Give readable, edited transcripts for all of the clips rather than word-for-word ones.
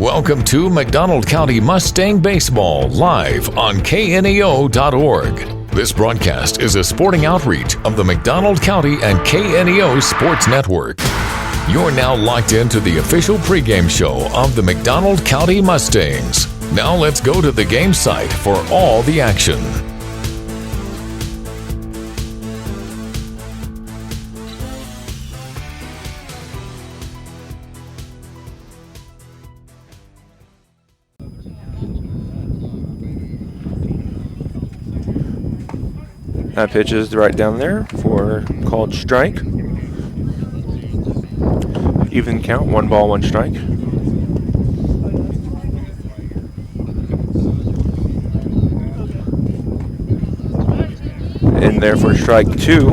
Welcome to McDonald County Mustang Baseball live on kneo.org. This broadcast is a sporting outreach of the McDonald County and KNEO Sports Network. You're now locked into the official pregame show of the McDonald County Mustangs. Now let's go to the game site for all the action. That pitch is right down there for called strike. Even count, 1 ball, 1 strike. In there for strike 2.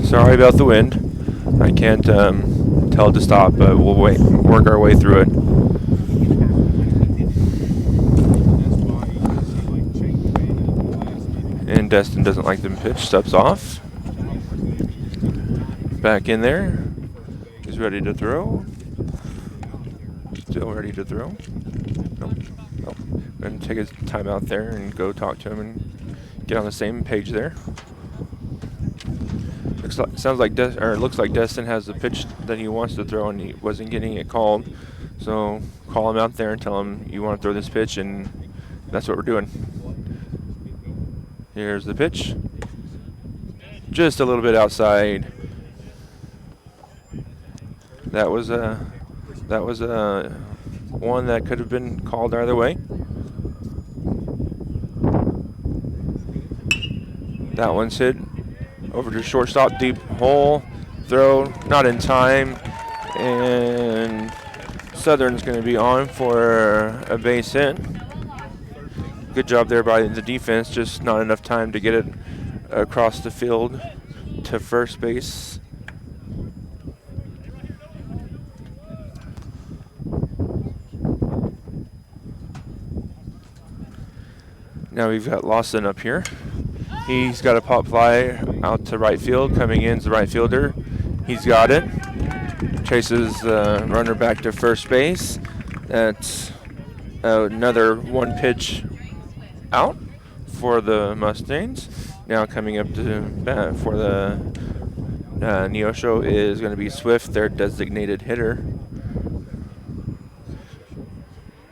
Sorry about the wind. I can't tell it to stop, but we'll work our way through it. And Destin doesn't like the pitch, steps off. Back in there. He's ready to throw. Still ready to throw. Nope. Going to take his time out there and go talk to him and get on the same page there. Looks like Destin has the pitch that he wants to throw and he wasn't getting it called. So call him out there and tell him you want to throw this pitch, and that's what we're doing. Here's the pitch. Just a little bit outside. That was one that could have been called either way. That one's hit over to shortstop, deep hole. Throw not in time, and Southern's going to be on for a base hit. Good job there by the defense, just not enough time to get it across the field to first base. Now we've got Lawson up here. He's got a pop fly out to right field. Coming in is the right fielder. He's got it. Chases the runner back to first base. That's another 1 pitch out for the Mustangs. Now coming up to bat for the Neosho is going to be Swift, their designated hitter,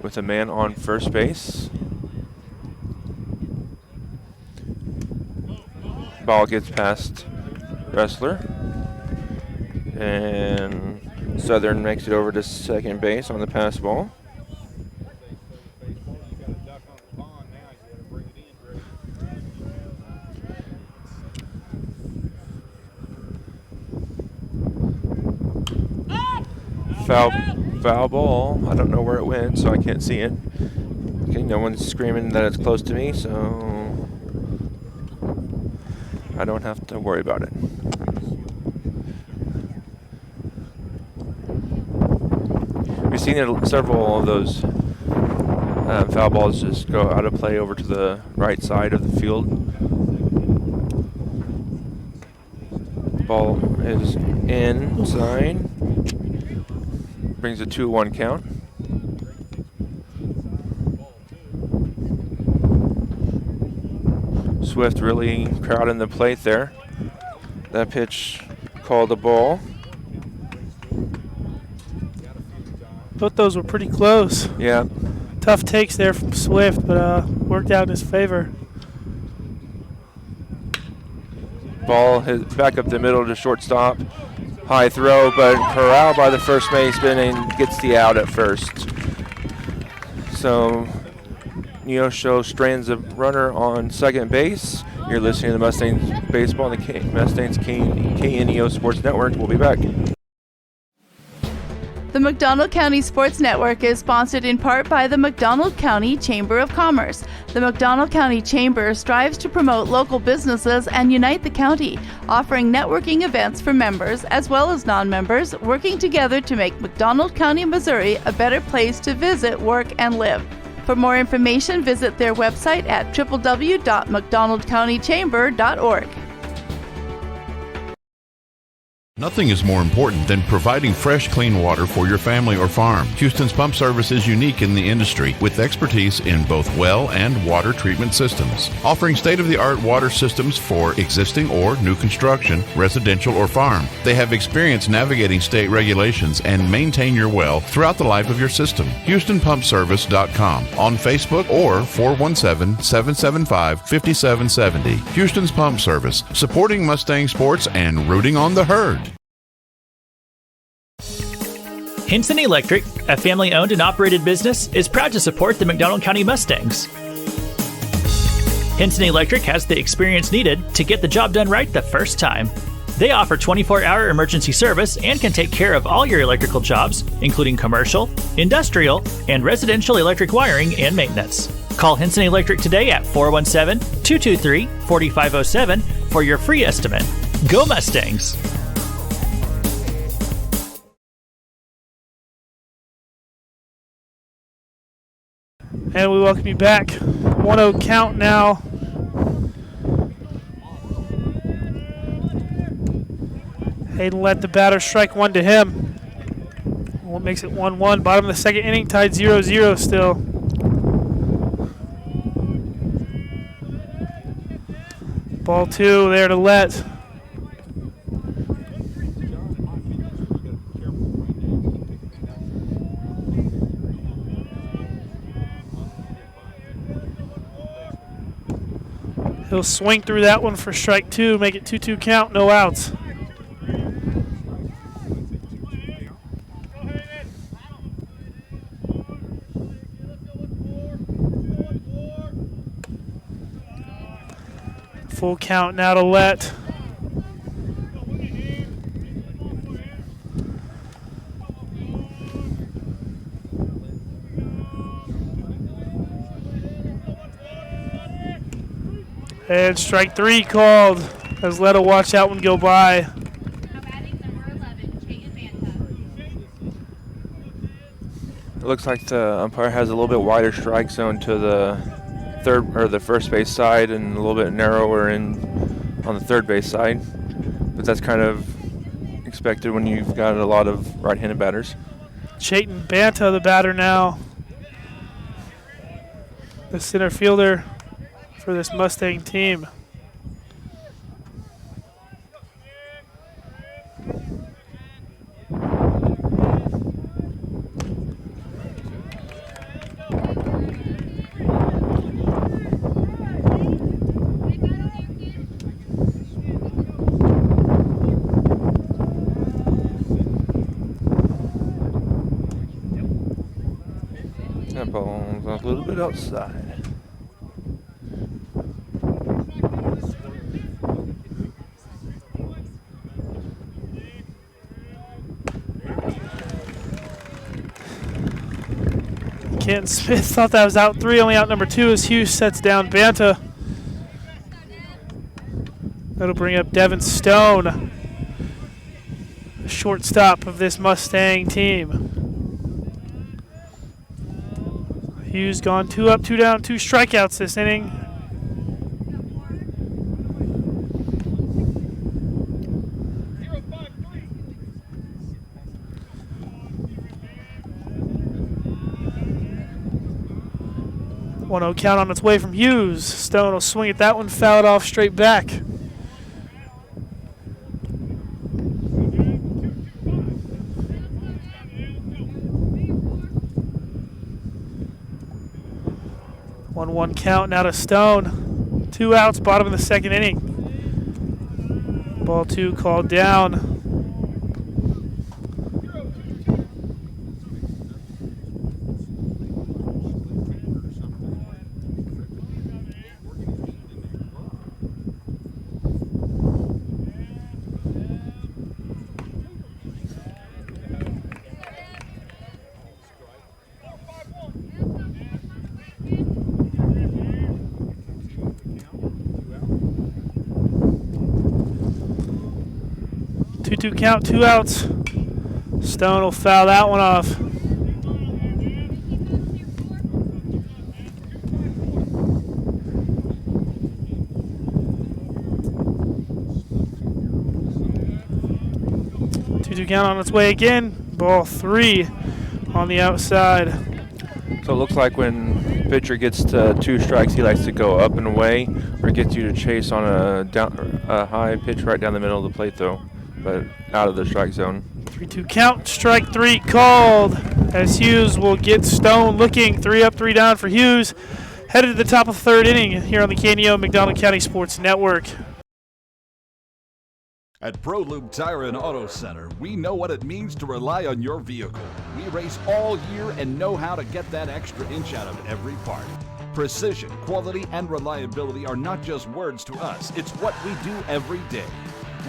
with a man on first base. Ball gets past Wrestler, and Southern makes it over to second base on the pass ball. Foul ball. I don't know where it went, so I can't see it. Okay, no one's screaming that it's close to me, so I don't have to worry about it. We've seen several of those foul balls just go out of play over to the right side of the field. Ball is inside. Brings a 2-1 count. Swift really crowding the plate there. That pitch called a ball. Both those were pretty close. Yeah. Tough takes there from Swift, but worked out in his favor. Ball hit back up the middle to shortstop. High throw, but corralled by the first baseman and gets the out at first. So Neosho strands a runner on second base. You're listening to the Mustangs Baseball on the Mustangs KNEO Sports Network. We'll be back. The McDonald County Sports Network is sponsored in part by the McDonald County Chamber of Commerce. The McDonald County Chamber strives to promote local businesses and unite the county, offering networking events for members as well as non-members, working together to make McDonald County, Missouri a better place to visit, work, and live. For more information, visit their website at www.mcdonaldcountychamber.org. Nothing is more important than providing fresh, clean water for your family or farm. Houston's Pump Service is unique in the industry with expertise in both well and water treatment systems, offering state-of-the-art water systems for existing or new construction, residential or farm. They have experience navigating state regulations and maintain your well throughout the life of your system. HoustonPumpService.com on Facebook or 417-775-5770. Houston's Pump Service, supporting Mustang sports and rooting on the herd. Hinson Electric, a family-owned and operated business, is proud to support the McDonald County Mustangs. Hinson Electric has the experience needed to get the job done right the first time. They offer 24-hour emergency service and can take care of all your electrical jobs, including commercial, industrial, and residential electric wiring and maintenance. Call Hinson Electric today at 417-223-4507 for your free estimate. Go Mustangs! And we welcome you back. 1-0 count now. Hayden let the batter strike one to him. What makes it 1-1. Bottom of the second inning, tied 0-0 still. Ball 2 there to let. He'll swing through that one for strike 2, make it 2-2 count, no outs. Full count now to let. And strike 3 called as Letta watched that one go by. It looks like the umpire has a little bit wider strike zone to the third or the first base side and a little bit narrower on the third base side. But that's kind of expected when you've got a lot of right-handed batters. Chayton Banta, the batter now. The center fielder for this Mustang team. That ball's a little bit outside. Kenton Smith thought that was out 3, only out number 2 as Hughes sets down Banta. That'll bring up Devin Stone, the shortstop of this Mustang team. Hughes gone 2 up, 2 down, 2 strikeouts this inning. One-0 count on its way from Hughes. Stone will swing at that one, foul it off straight back. One count now to Stone. 2 outs, bottom of the second inning. Ball 2 called down. Two count, 2 outs. Stone will foul that one off. 2-2 count on its way again. Ball 3 on the outside. So it looks like when pitcher gets to 2 strikes, he likes to go up and away, or gets you to chase on a high pitch right down the middle of the plate, though, but out of the strike zone. 3-2 count. Strike 3 called as Hughes will get Stone looking. 3 up, 3 down for Hughes. Headed to the top of the 3rd inning here on the KNEO McDonald County Sports Network. At ProLube Tire and Auto Center, we know what it means to rely on your vehicle. We race all year and know how to get that extra inch out of every part. Precision, quality, and reliability are not just words to us. It's what we do every day.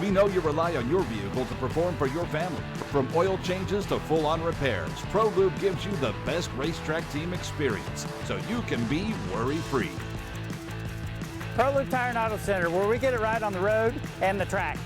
We know you rely on your vehicle to perform for your family. From oil changes to full-on repairs, ProLube gives you the best racetrack team experience, so you can be worry-free. ProLube Tire and Auto Center, where we get it right on the road and the track.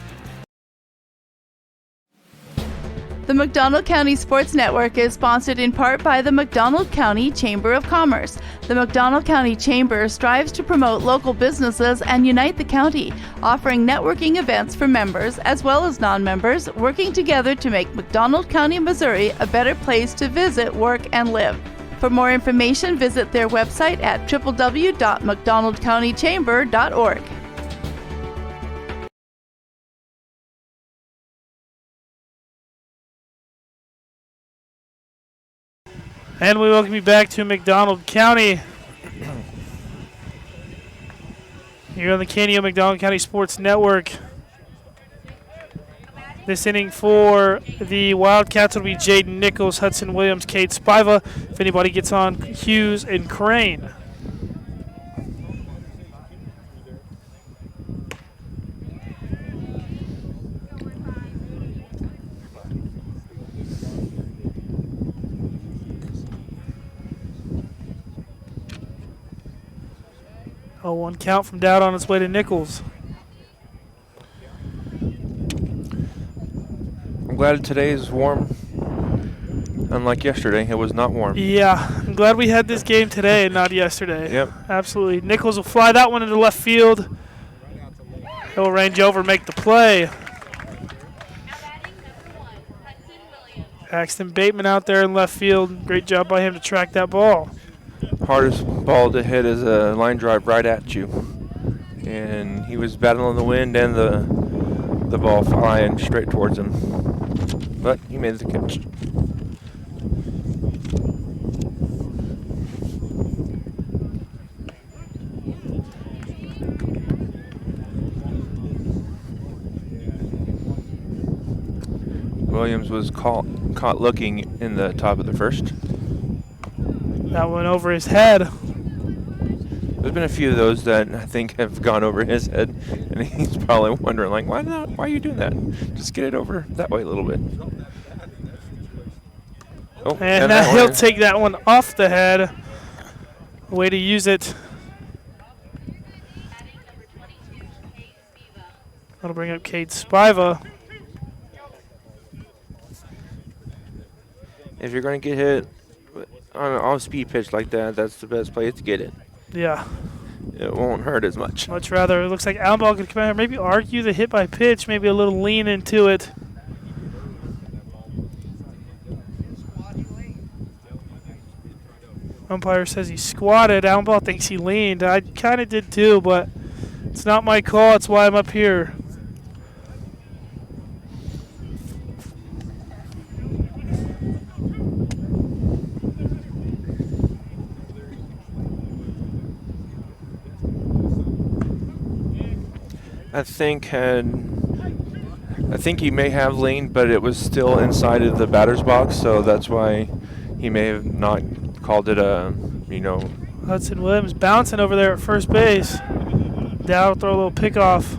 The McDonald County Sports Network is sponsored in part by the McDonald County Chamber of Commerce. The McDonald County Chamber strives to promote local businesses and unite the county, offering networking events for members as well as non-members, working together to make McDonald County, Missouri a better place to visit, work, and live. For more information, visit their website at www.mcdonaldcountychamber.org. And we welcome you back to McDonald County. Here on the KNEO McDonald County Sports Network. This inning for the Wildcats will be Jaden Nichols, Hudson Williams, Cade Spiva. If anybody gets on, Hughes and Crane. Oh, 1 count from Dowd on its way to Nichols. I'm glad today is warm. Unlike yesterday, it was not warm. Yeah, I'm glad we had this game today and not yesterday. Yep. Absolutely. Nichols will fly that one into left field. He'll range over, make the play. Paxton Bateman out there in left field. Great job by him to track that ball. Hardest ball to hit is a line drive right at you. And he was battling the wind and the ball flying straight towards him. But he made the catch. Williams was caught looking in the top of the 1st. That went over his head. There's been a few of those that I think have gone over his head, and he's probably wondering, like, why not? Why are you doing that? Just get it over that way a little bit. Oh, and now he'll take that one off the head. Way to use it. That'll bring up Cade Spiva. If you're going to get hit on an off-speed pitch like that, that's the best place to get it. Yeah. It won't hurt as much. Much rather. It looks like Allenball could come out here, maybe argue the hit by pitch, maybe a little lean into it. Umpire says he squatted. Allenball thinks he leaned. I kind of did too, but it's not my call. It's why I'm up here. I think he may have leaned, but it was still inside of the batter's box, so that's why he may have not called it a, Hudson Williams bouncing over there at first base. Dowd will throw a little pickoff.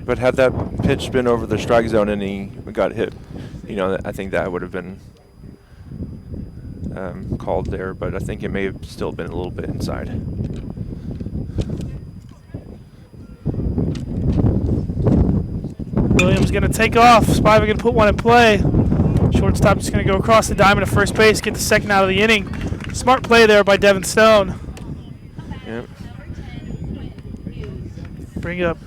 But had that pitch been over the strike zone and he got hit, I think that would have been called there, but I think it may have still been a little bit inside. Williams going to take off. Spiva going to put one in play. Shortstop just going to go across the diamond to first base, get the second out of the inning. Smart play there by Devin Stone. Yep. Bring up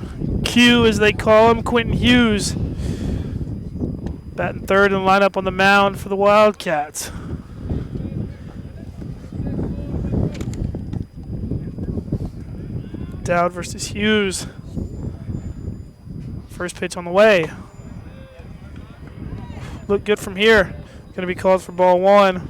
Q, as they call him, Quentin Hughes. Batting third and line up on the mound for the Wildcats. Dowd versus Hughes. First pitch on the way. Look good from here. Going to be called for ball one.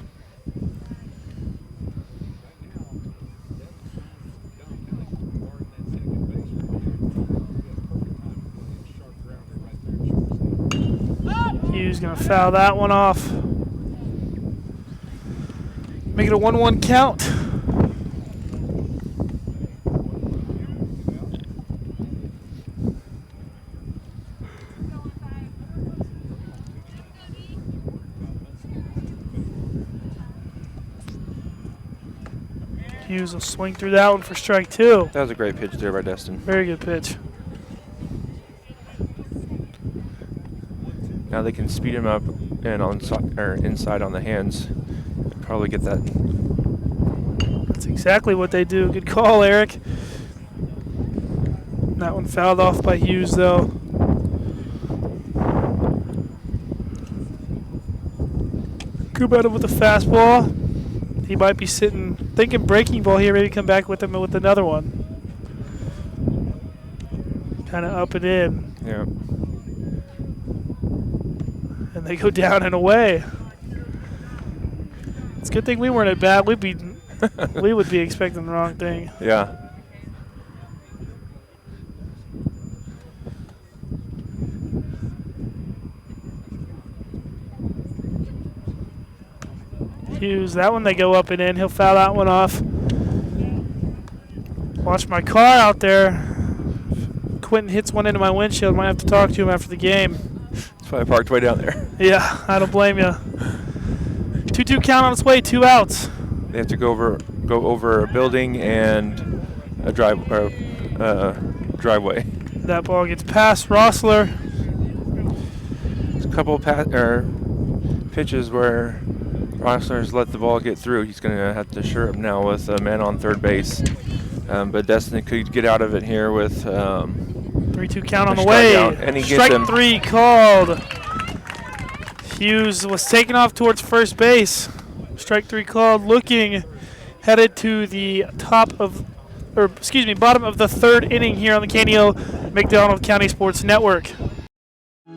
Hughes going to foul that one off. Make it a 1-1 count. Hughes will swing through that one for strike two. That was a great pitch there by Destin. Very good pitch. Now they can speed him up and inside on the hands. Probably get that. That's exactly what they do. Good call, Eric. That one fouled off by Hughes, though. Kubota with a fastball. He might be thinking breaking ball here, maybe come back with him with another one. Kind of up and in. Yeah. And they go down and away. It's a good thing we weren't at bat. We would be expecting the wrong thing. Yeah. Hughes, that one they go up and in. He'll foul that one off. Watch my car out there. Quentin hits one into my windshield. Might have to talk to him after the game. That's why I parked way down there. Yeah, I don't blame you. 2-2 count on its way, 2 outs. They have to go over a building and a driveway. That ball gets past Rossler. There's a couple pitches where Rossler's let the ball get through. He's going to have to shore up now with a man on third base. But Destin could get out of it here with 3-2 count on the way. And he gets Strike 3 called. Hughes was taken off towards first base. Strike 3 called, looking headed to the bottom of the third inning here on the Canio McDonald County Sports Network.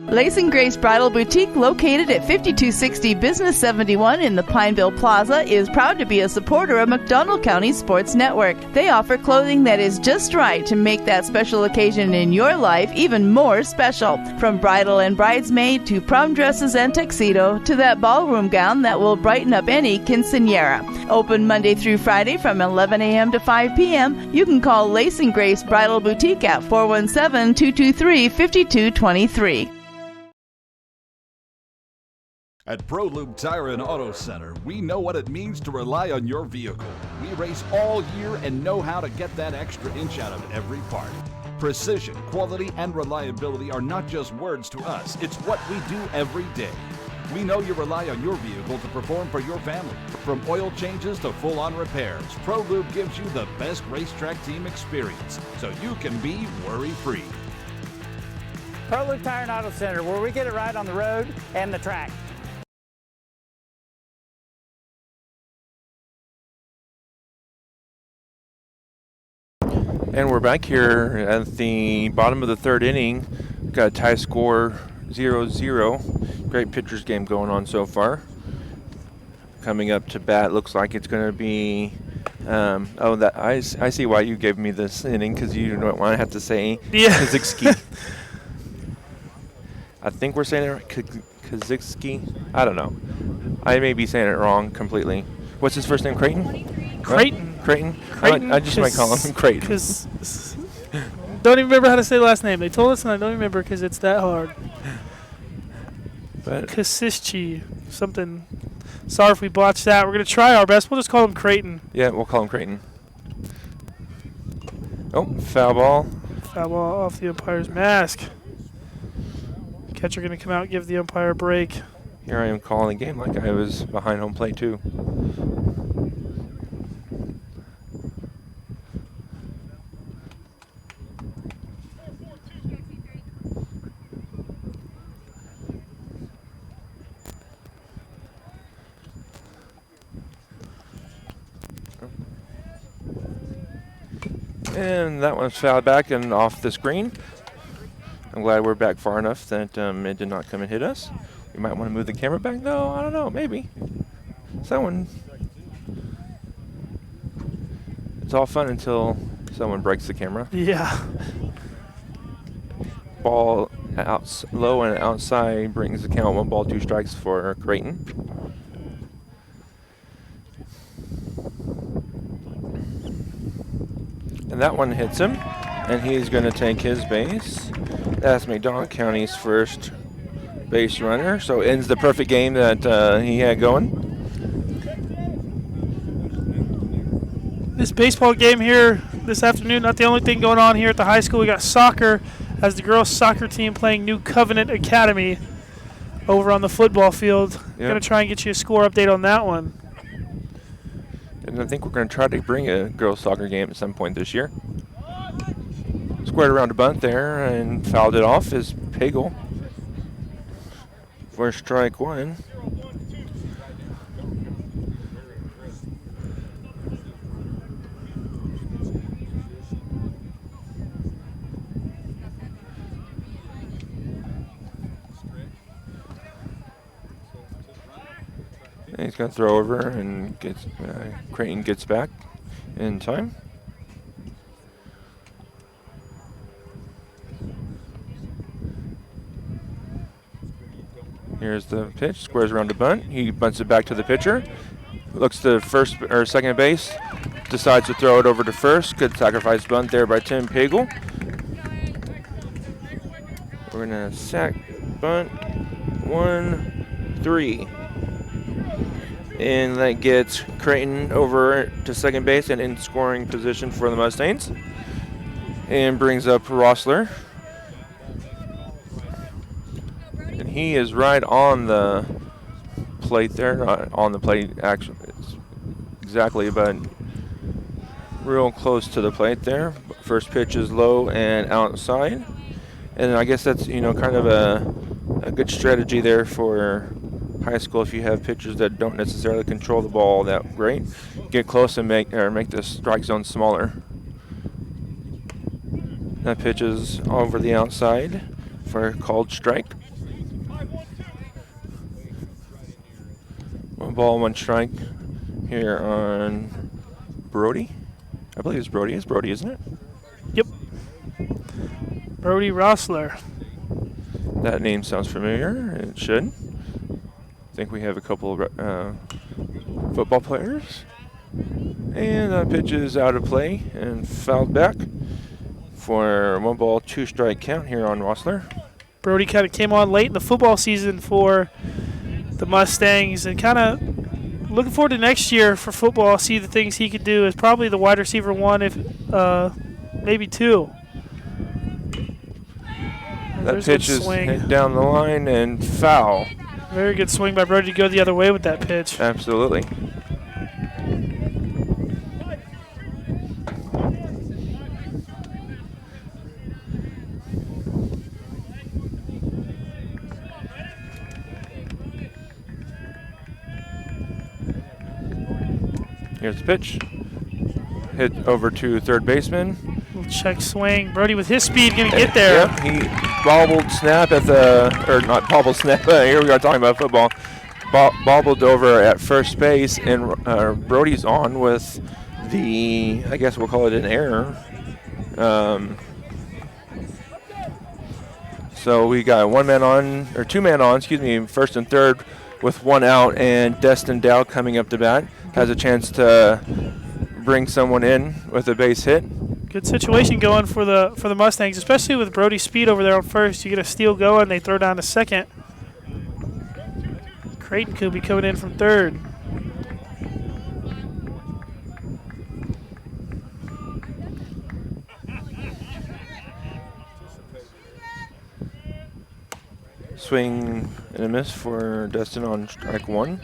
Lace and Grace Bridal Boutique, located at 5260 Business 71 in the Pineville Plaza, is proud to be a supporter of McDonald County Sports Network. They offer clothing that is just right to make that special occasion in your life even more special. From bridal and bridesmaid to prom dresses and tuxedo to that ballroom gown that will brighten up any quinceañera. Open Monday through Friday from 11 a.m. to 5 p.m. You can call Lace and Grace Bridal Boutique at 417-223-5223. At ProLube Tire and Auto Center, we know what it means to rely on your vehicle. We race all year and know how to get that extra inch out of every part. Precision, quality, and reliability are not just words to us. It's what we do every day. We know you rely on your vehicle to perform for your family. From oil changes to full-on repairs, ProLube gives you the best racetrack team experience, so you can be worry-free. ProLube Tire and Auto Center, where we get it right on the road and the track. And we're back here at the bottom of the third inning. Got a tie score 0-0. Great pitchers game going on so far. Coming up to bat, looks like it's going to be. I see why you gave me this inning, because you don't want to have to say Kazicki. I think we're saying it right. Kazicki. I don't know. I may be saying it wrong completely. What's his first name? Creighton. Creighton. Creighton? I just might call him Creighton. Because don't even remember how to say the last name. They told us, and I don't remember because it's that hard. But Kasischi, something. Sorry if we botched that. We're going to try our best. We'll just call him Creighton. Yeah, we'll call him Creighton. Oh, foul ball. Foul ball off the umpire's mask. Catcher going to come out and give the umpire a break. Here I am calling the game like I was behind home plate too. And that one's fouled back and off the screen. I'm glad we're back far enough that it did not come and hit us. We might want to move the camera back, though. I don't know, maybe. Someone. It's all fun until someone breaks the camera. Yeah. Ball out low and outside brings the count 1 ball, 2 strikes for Creighton. And that one hits him, and he's going to take his base. That's McDonald County's first base runner, so ends the perfect game that he had going. This baseball game here this afternoon, not the only thing going on here at the high school. We got soccer as the girls' soccer team playing New Covenant Academy over on the football field. Yep. Going to try and get you a score update on that one. And I think we're going to try to bring a girls' soccer game at some point this year. Squared around a bunt there and fouled it off is Pagel for strike 1. And he's going to throw over and gets Creighton gets back in time. Here's the pitch, squares around the bunt. He bunts it back to the pitcher. Looks to first or second base, decides to throw it over to first. Good sacrifice bunt there by Tim Pagel. We're gonna sack bunt 1-3. And that gets Creighton over to second base and in scoring position for the Mustangs. And brings up Rossler. And he is right on the plate there. Not on the plate, actually, exactly, but real close to the plate there. First pitch is low and outside. And I guess that's, kind of a good strategy there for high school if you have pitchers that don't necessarily control the ball that great. Get close and make the strike zone smaller. That pitch is over the outside for a called strike. 1 ball, 1 strike here on Brody. I believe it's Brody. It's Brody, isn't it? Yep. Brody Rossler. That name sounds familiar. It should. I think we have a couple of football players. And that pitch is out of play and fouled back for 1 ball, 2 strike count here on Rossler. Brody kind of came on late in the football season for the Mustangs and kind of looking forward to next year for football, see the things he could do as probably the wide receiver 1, if maybe 2. That pitch is hit down the line and foul. Very good swing by Brody to go the other way with that pitch. Absolutely. Here's the pitch. Hit over to third baseman. Little check swing. Brody with his speed going to get there. Yep, he bobbled snap at not bobbled snap, here we are talking about football. Bobbled over at first base, and Brody's on with I guess we'll call it an error. So we got 2 man on, first and third with 1 out, and Destin Dow coming up to bat has a chance to bring someone in with a base hit. Good situation going for the Mustangs, especially with Brody's speed over there on first. You get a steal going, they throw down to second. Creighton could be coming in from third. Swing and a miss for Destin on strike 1.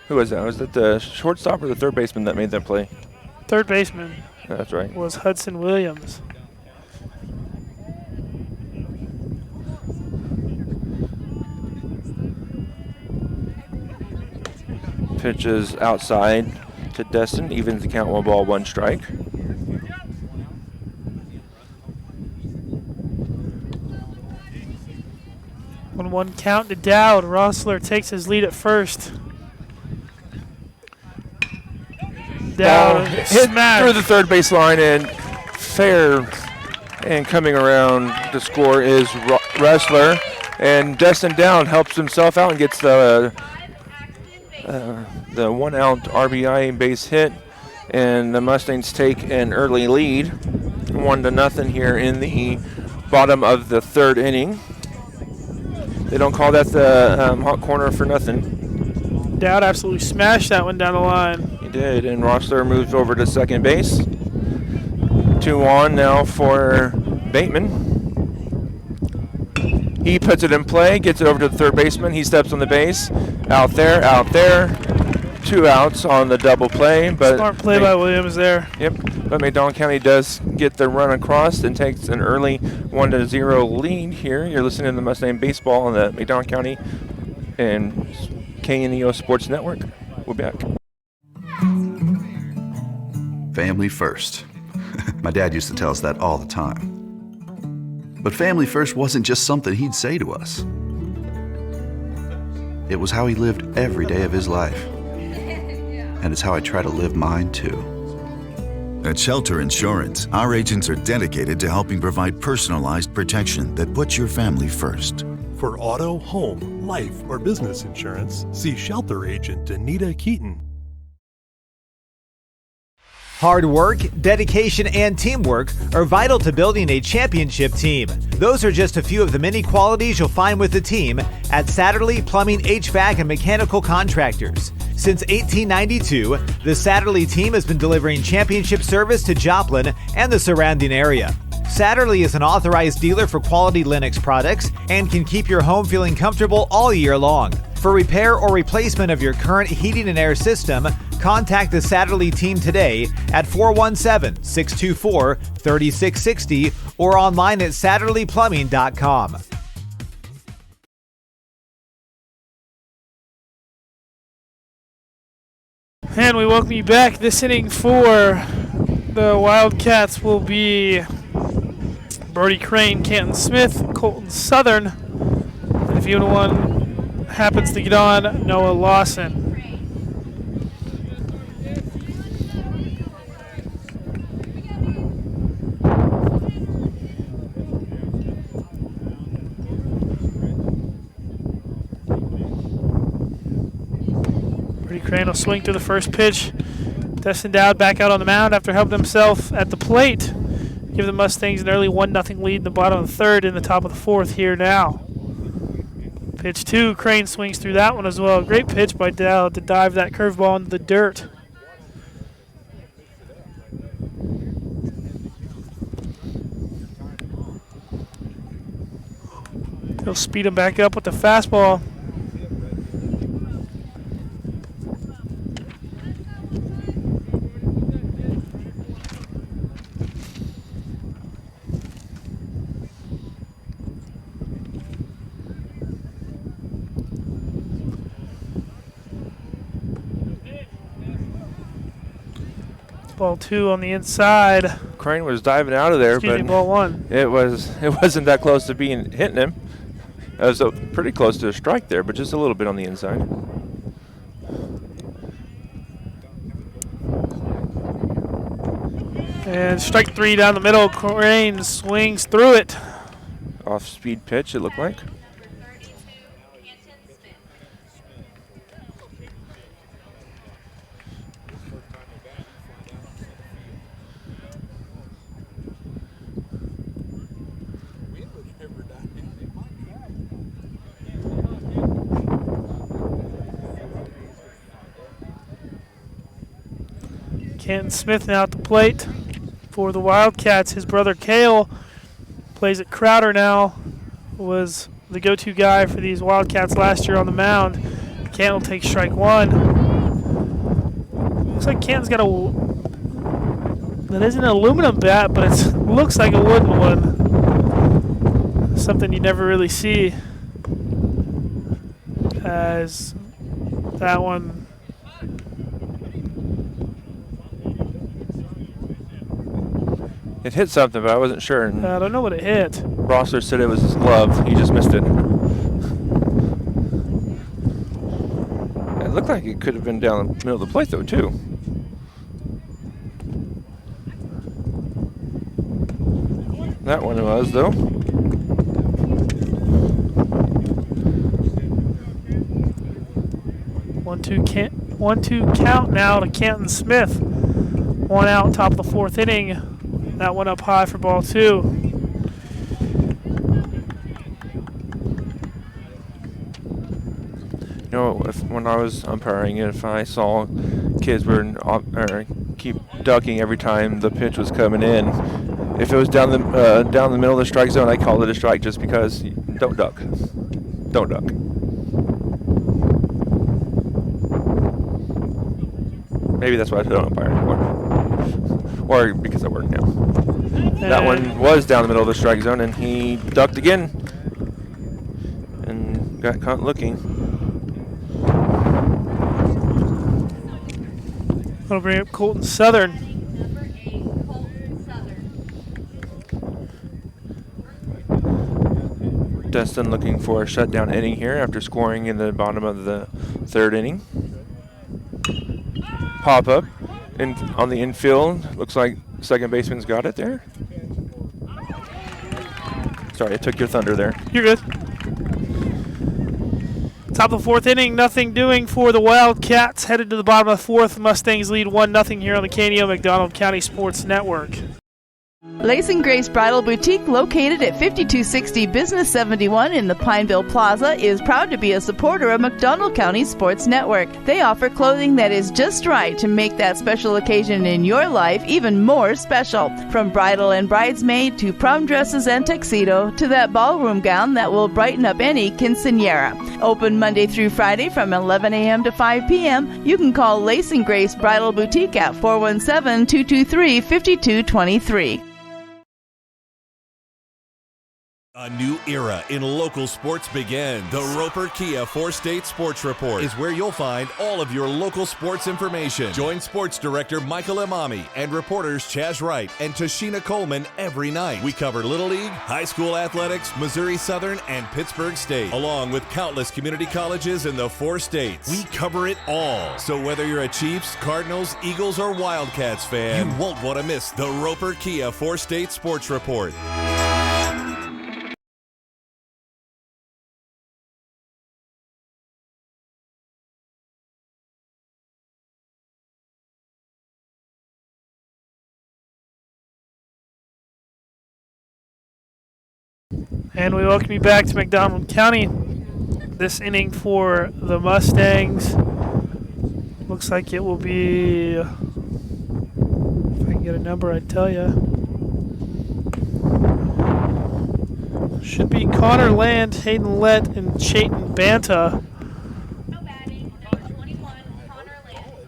Who was that? Was that the shortstop or the third baseman that made that play? Third baseman. That's right. Was Hudson Williams. Pitches outside to Destin, evens the count, 1 ball, 1 strike. 1-1 count to Dowd. Rossler takes his lead at first. Dowd hit smash through the third base line and fair. And coming around to score is Wrestler. And Destin Dowd helps himself out and gets the 1 out RBI base hit. And the Mustangs take an early lead, 1-0 here in the bottom of the third inning. They don't call that the hot corner for nothing. Dowd absolutely smashed that one down the line. He did, and Rossler moves over to second base. 2 on now for Bateman. He puts it in play, gets it over to the third baseman. He steps on the base. Out there, out there. 2 outs on the double play. But smart play by Williams there. Yep, but McDonald County does get the run across and takes an early 1-0 lead here. You're listening to the Mustang Baseball on the McDonald County and KNEO Sports Network. We'll be back. Family first. My dad used to tell us that all the time. But family first wasn't just something he'd say to us. It was how he lived every day of his life. And it's how I try to live mine too. At Shelter Insurance, our agents are dedicated to helping provide personalized protection that puts your family first. For auto, home, life, or business insurance, see Shelter Agent Anita Keaton. Hard work, dedication, and teamwork are vital to building a championship team. Those are just a few of the many qualities you'll find with the team at Satterley Plumbing, HVAC, and Mechanical Contractors. Since 1892, the Satterley team has been delivering championship service to Joplin and the surrounding area. Satterley is an authorized dealer for quality Lennox products and can keep your home feeling comfortable all year long. For repair or replacement of your current heating and air system, contact the Satterley team today at 417-624-3660 or online at satterleyplumbing.com. And we welcome you back. This inning for the Wildcats will be Brody Crane, Canton Smith, Colton Southern, and if anyone happens to get on, Noah Lawson. Brody Crane will swing through the first pitch. Destin Dowd back out on the mound after helping himself at the plate. Give the Mustangs an early 1-0 lead in the bottom of the third in the top of the fourth here now. Pitch 2, Crane swings through that one as well. Great pitch by Dowd to dive that curveball into the dirt. He'll speed him back up with the fastball. Ball 2 on the inside. Crane was diving out of there, but ball 1. It wasn't that close to hitting him. It was pretty close to a strike there, but just a little bit on the inside. And strike 3 down the middle. Crane swings through it. Off-speed pitch, it looked like. Canton Smith now at the plate for the Wildcats. His brother Cale plays at Crowder now. Was the go-to guy for these Wildcats last year on the mound. Canton will take strike 1. Looks like Canton's got that isn't an aluminum bat, but it looks like a wooden one. Something you never really see, as that one. It hit something, but I wasn't sure. I don't know what it hit. Rossler said it was his glove. He just missed it. looked like it could have been down the middle of the plate, though, too. That one was, though. 1-2 count now to Canton Smith. 1 out, top of the 4th inning. That one up high for ball 2. You know, when I was umpiring, if I saw kids keep ducking every time the pitch was coming in, if it was down the middle of the strike zone, I called it a strike just because. Don't duck. Don't duck. Maybe that's why I don't umpire anymore. Or because I work now. That one was down the middle of the strike zone, and he ducked again and got caught looking. That'll bring up Colton Southern. Destin looking for a shutdown inning here after scoring in the bottom of the 3rd inning. Pop up on the infield. Looks like second baseman's got it there. Sorry, I took your thunder there. You're good. Top of the 4th inning, nothing doing for the Wildcats. Headed to the bottom of the 4th. Mustangs lead 1-0 here on the KNEO McDonald County Sports Network. Lace and Grace Bridal Boutique, located at 5260 Business 71 in the Pineville Plaza, is proud to be a supporter of McDonald County Sports Network. They offer clothing that is just right to make that special occasion in your life even more special. From bridal and bridesmaid to prom dresses and tuxedo to that ballroom gown that will brighten up any quinceañera. Open Monday through Friday from 11 a.m. to 5 p.m. You can call Lace and Grace Bridal Boutique at 417-223-5223. A new era in local sports begins. The Roper Kia 4-State Sports Report is where you'll find all of your local sports information. Join Sports Director Michael Imami and reporters Chaz Wright and Tashina Coleman every night. We cover Little League, high school athletics, Missouri Southern, and Pittsburgh State, along with countless community colleges in the 4 states. We cover it all. So whether you're a Chiefs, Cardinals, Eagles, or Wildcats fan, you won't want to miss the Roper Kia 4-State Sports Report. And we welcome you back to McDonald County. This inning for the Mustangs. Looks like it will be, if I can get a number, I'd tell you. Should be Connor Land, Hayden Lett, and Chayton Banta.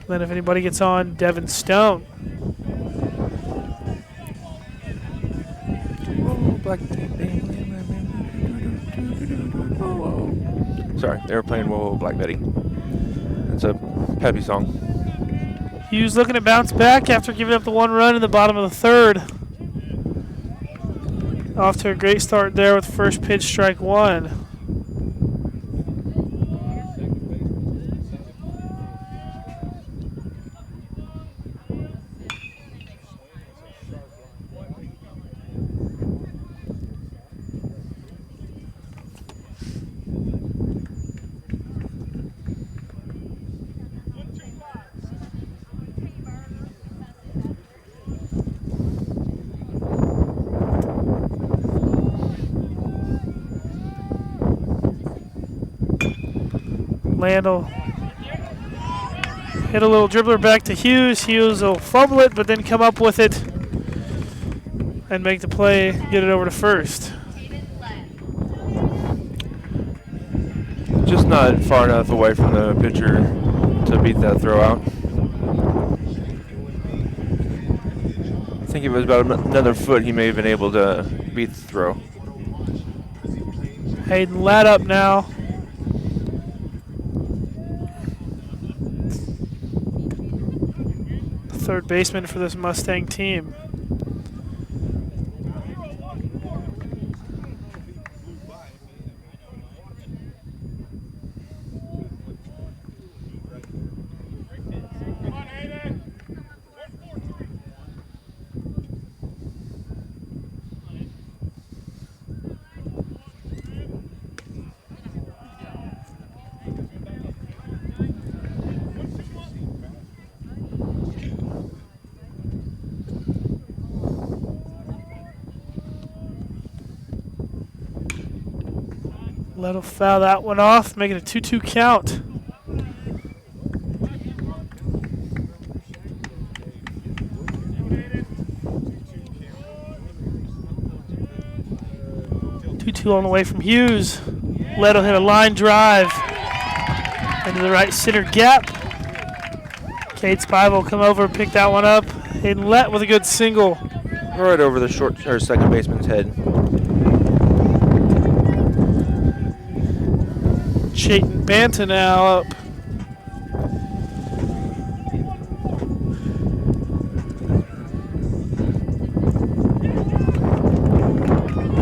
Then if anybody gets on, Devin Stone. Sorry, they were playing Whoa, Whoa, Black Betty. It's a peppy song. Hughes looking to bounce back after giving up the 1 run in the bottom of the 3rd. Off to a great start there with first pitch, strike 1. Land will hit a little dribbler back to Hughes. Hughes will fumble it, but then come up with it and make the play, get it over to first. Just not far enough away from the pitcher to beat that throw out. I think if it was about another foot, he may have been able to beat the throw. Hayden Ladd up now. Third baseman for this Mustang team. Leto foul that one off, making a 2-2 count. On the way from Hughes. Leto hit a line drive into the right center gap. Cade Spivey will come over and pick that one up. Hayden Lett with a good single. Right over the second baseman's head. Chayton Banta now up.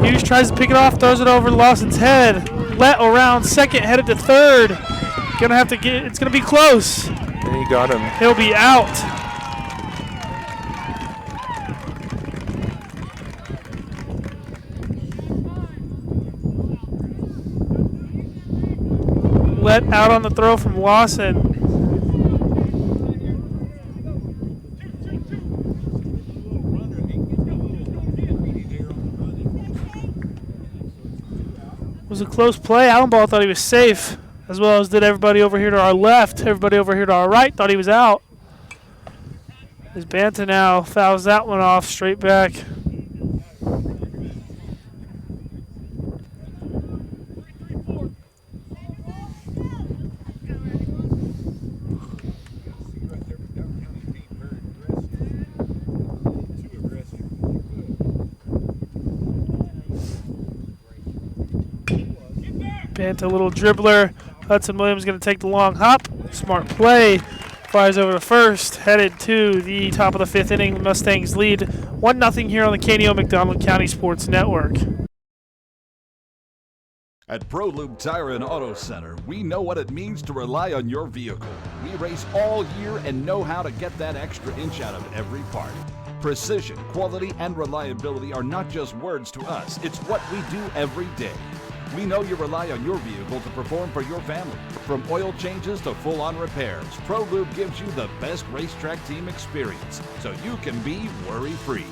Hughes tries to pick it off, throws it over Lawson's head. Lett around second, headed to third. Gonna have to get, it's gonna be close. And he got him. He'll be out. Lett out on the throw from Lawson. It was a close play. Allen Ball thought he was safe, as well as did everybody over here to our left. Everybody over here to our right thought he was out. As Banta now fouls that one off straight back. Banta, a little dribbler. Hudson Williams going to take the long hop. Smart play. Fires over to first. Headed to the top of the fifth inning. Mustangs lead 1-0 here on the KNO McDonald County Sports Network. At ProLube Tire and Auto Center, we know what it means to rely on your vehicle. We race all year and know how to get that extra inch out of every part. Precision, quality, and reliability are not just words to us. It's what we do every day. We know you rely on your vehicle to perform for your family. From oil changes to full-on repairs, ProLube gives you the best racetrack team experience, so you can be worry-free.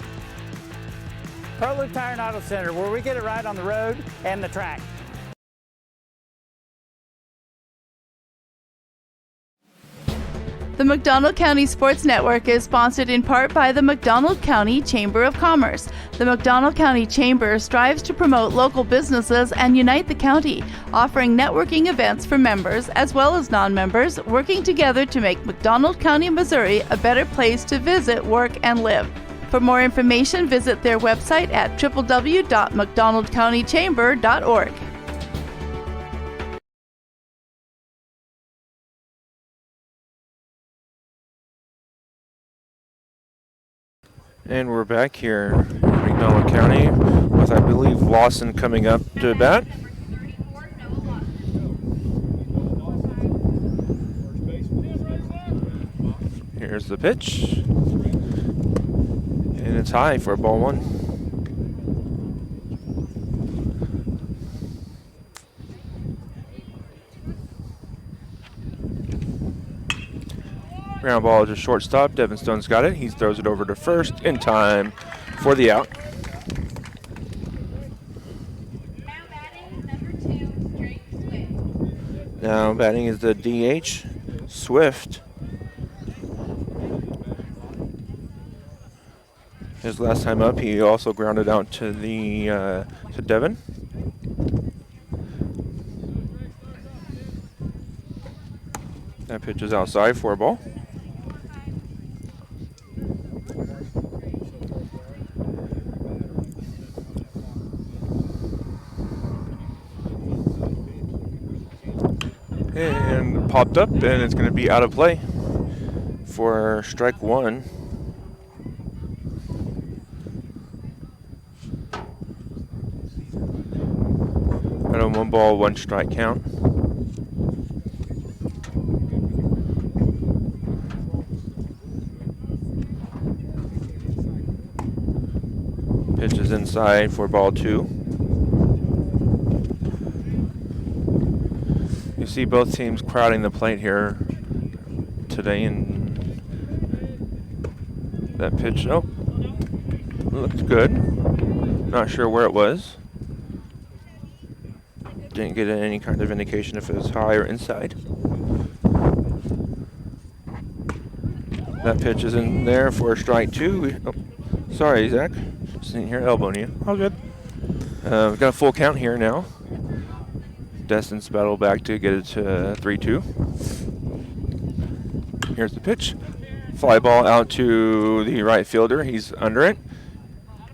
ProLube Tire and Auto Center, where we get it right on the road and the track. The McDonald County Sports Network is sponsored in part by the McDonald County Chamber of Commerce. The McDonald County Chamber strives to promote local businesses and unite the county, offering networking events for members as well as non-members, working together to make McDonald County, Missouri a better place to visit, work, and live. For more information, visit their website at www.mcdonaldcountychamber.org. And we're back here in McDonald County with, I believe, Lawson coming up to bat. Here's the pitch. And it's high for ball one. Ground ball to shortstop. Devin Stone's got it. He throws it over to first in time for the out. Now batting is the DH, Swift. His last time up, he also grounded out to the to Devin. That pitch is outside for a ball. And popped up, and it's going to be out of play for strike one. At a 1 ball, 1 strike count. Pitch is inside for ball 2. You see both teams crowding the plate here today, and that pitch, looked good. Not sure where it was. Didn't get any kind of indication if it was high or inside. That pitch is in there for strike 2. Oh, sorry, Zach. Just in here elbowing you. All good. We've got a full count here now. Destin's battle back to get it to 3-2. Here's the pitch. Fly ball out to the right fielder. He's under it.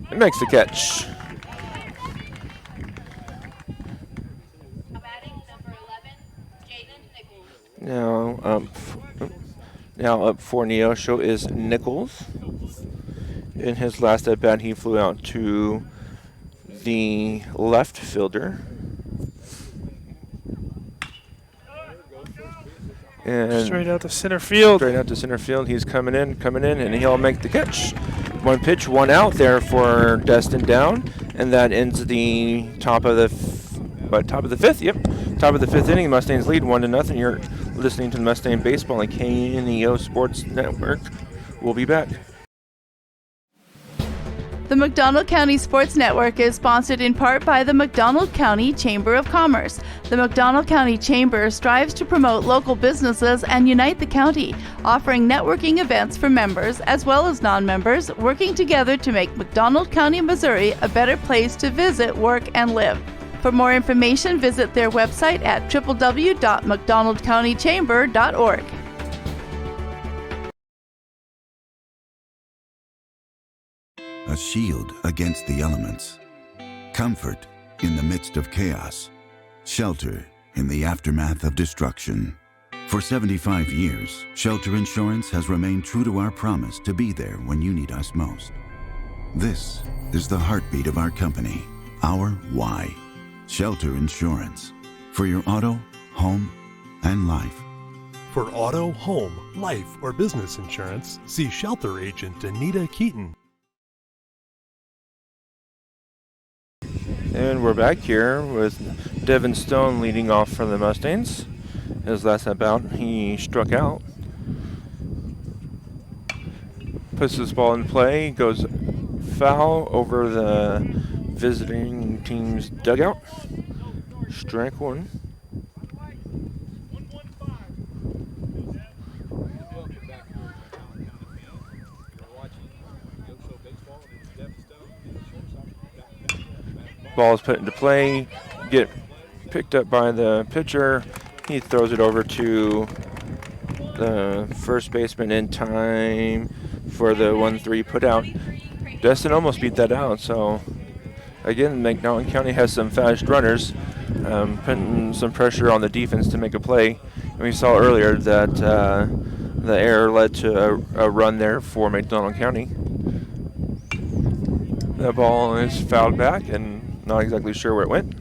It makes the catch. Now up for Neosho is Nichols. In his last at bat, he flew out to the left fielder. And straight out to center field. Straight out to center field. He's coming in, and he'll make the catch. One pitch, one out there for Destin down, and that ends the top of the fifth. Yep, top of the fifth inning. Mustangs lead 1-0. You're listening to Mustang Baseball on KNEO Sports Network. We'll be back. The McDonald County Sports Network is sponsored in part by the McDonald County Chamber of Commerce. The McDonald County Chamber strives to promote local businesses and unite the county, offering networking events for members as well as non-members, working together to make McDonald County, Missouri a better place to visit, work, and live. For more information, visit their website at www.mcdonaldcountychamber.org. A shield against the elements, comfort in the midst of chaos, shelter in the aftermath of destruction. For 75 years, Shelter Insurance has remained true to our promise to be there when you need us most. This is the heartbeat of our company, our why. Shelter Insurance, for your auto, home, and life. For auto, home, life, or business insurance, see Shelter Agent Anita Keaton. And we're back here with Devin Stone leading off for the Mustangs. His last at bat, he struck out. Puts this ball in play, goes foul over the visiting team's dugout. Strike 1. Ball is put into play, get picked up by the pitcher. He throws it over to the first baseman in time for the 1-3 put out. Destin almost beat that out, so again, McDonald County has some fast runners, putting some pressure on the defense to make a play. And we saw earlier that the error led to a run there for McDonald County. The ball is fouled back and not exactly sure where it went.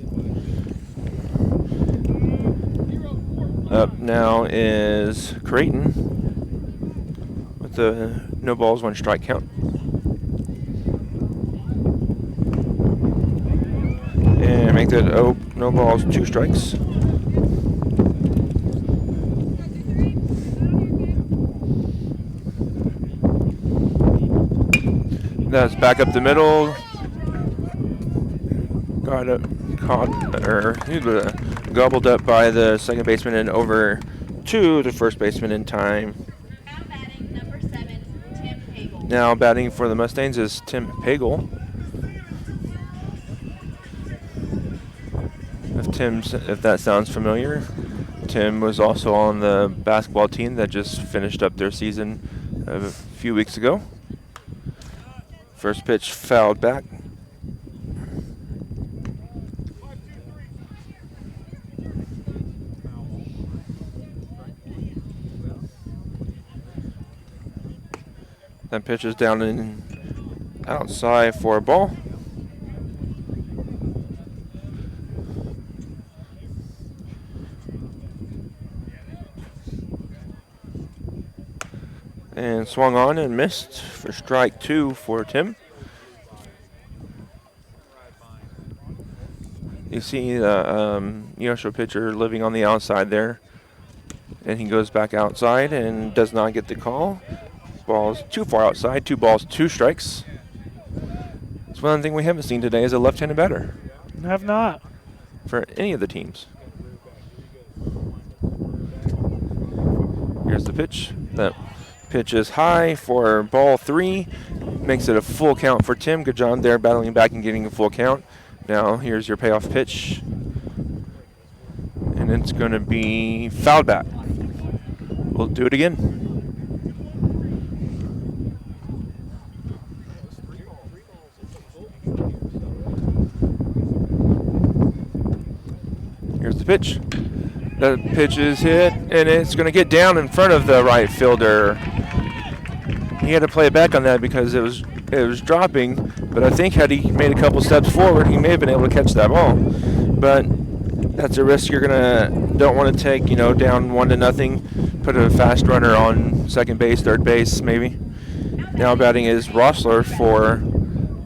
Up now is Creighton with the no balls, 1 strike count. And make that no balls, 2 strikes. That's back up the middle. Gobbled up by the second baseman and over to the first baseman in time. Now batting for the Mustangs is Tim Pagel. If that sounds familiar, Tim was also on the basketball team that just finished up their season a few weeks ago. First pitch fouled back. That pitch is down and outside for a ball. And swung on and missed for strike 2 for Tim. You see the Neosho pitcher living on the outside there. And he goes back outside and does not get the call. Ball's too far outside, 2 balls, 2 strikes. It's one thing we haven't seen today is a left-handed batter. Have not. for any of the teams. Here's the pitch. That pitch is high for ball 3. Makes it a full count for Tim. Good job there battling back and getting a full count. Now here's your payoff pitch. And it's going to be fouled back. We'll do it again. Here's the pitch. The pitch is hit, and it's going to get down in front of the right fielder. He had to play it back on that because it was dropping, but I think had he made a couple steps forward, he may have been able to catch that ball. But that's a risk you're don't want to take, down 1-0. Put a fast runner on second base, third base, maybe. Now batting is Rossler for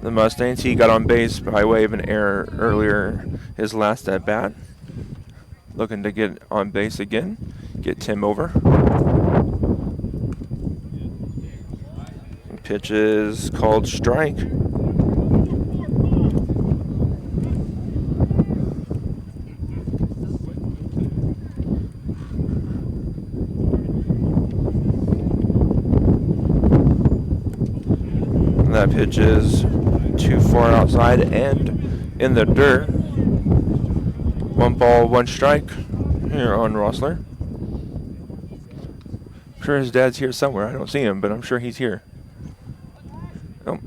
the Mustangs. He got on base by way of an error earlier his last at bat. Looking to get on base again, get Tim over. Pitch is called strike. And that pitch is too far outside and in the dirt. 1 ball, 1 strike here on Rossler. I'm sure his dad's here somewhere. I don't see him, but I'm sure he's here. Oh,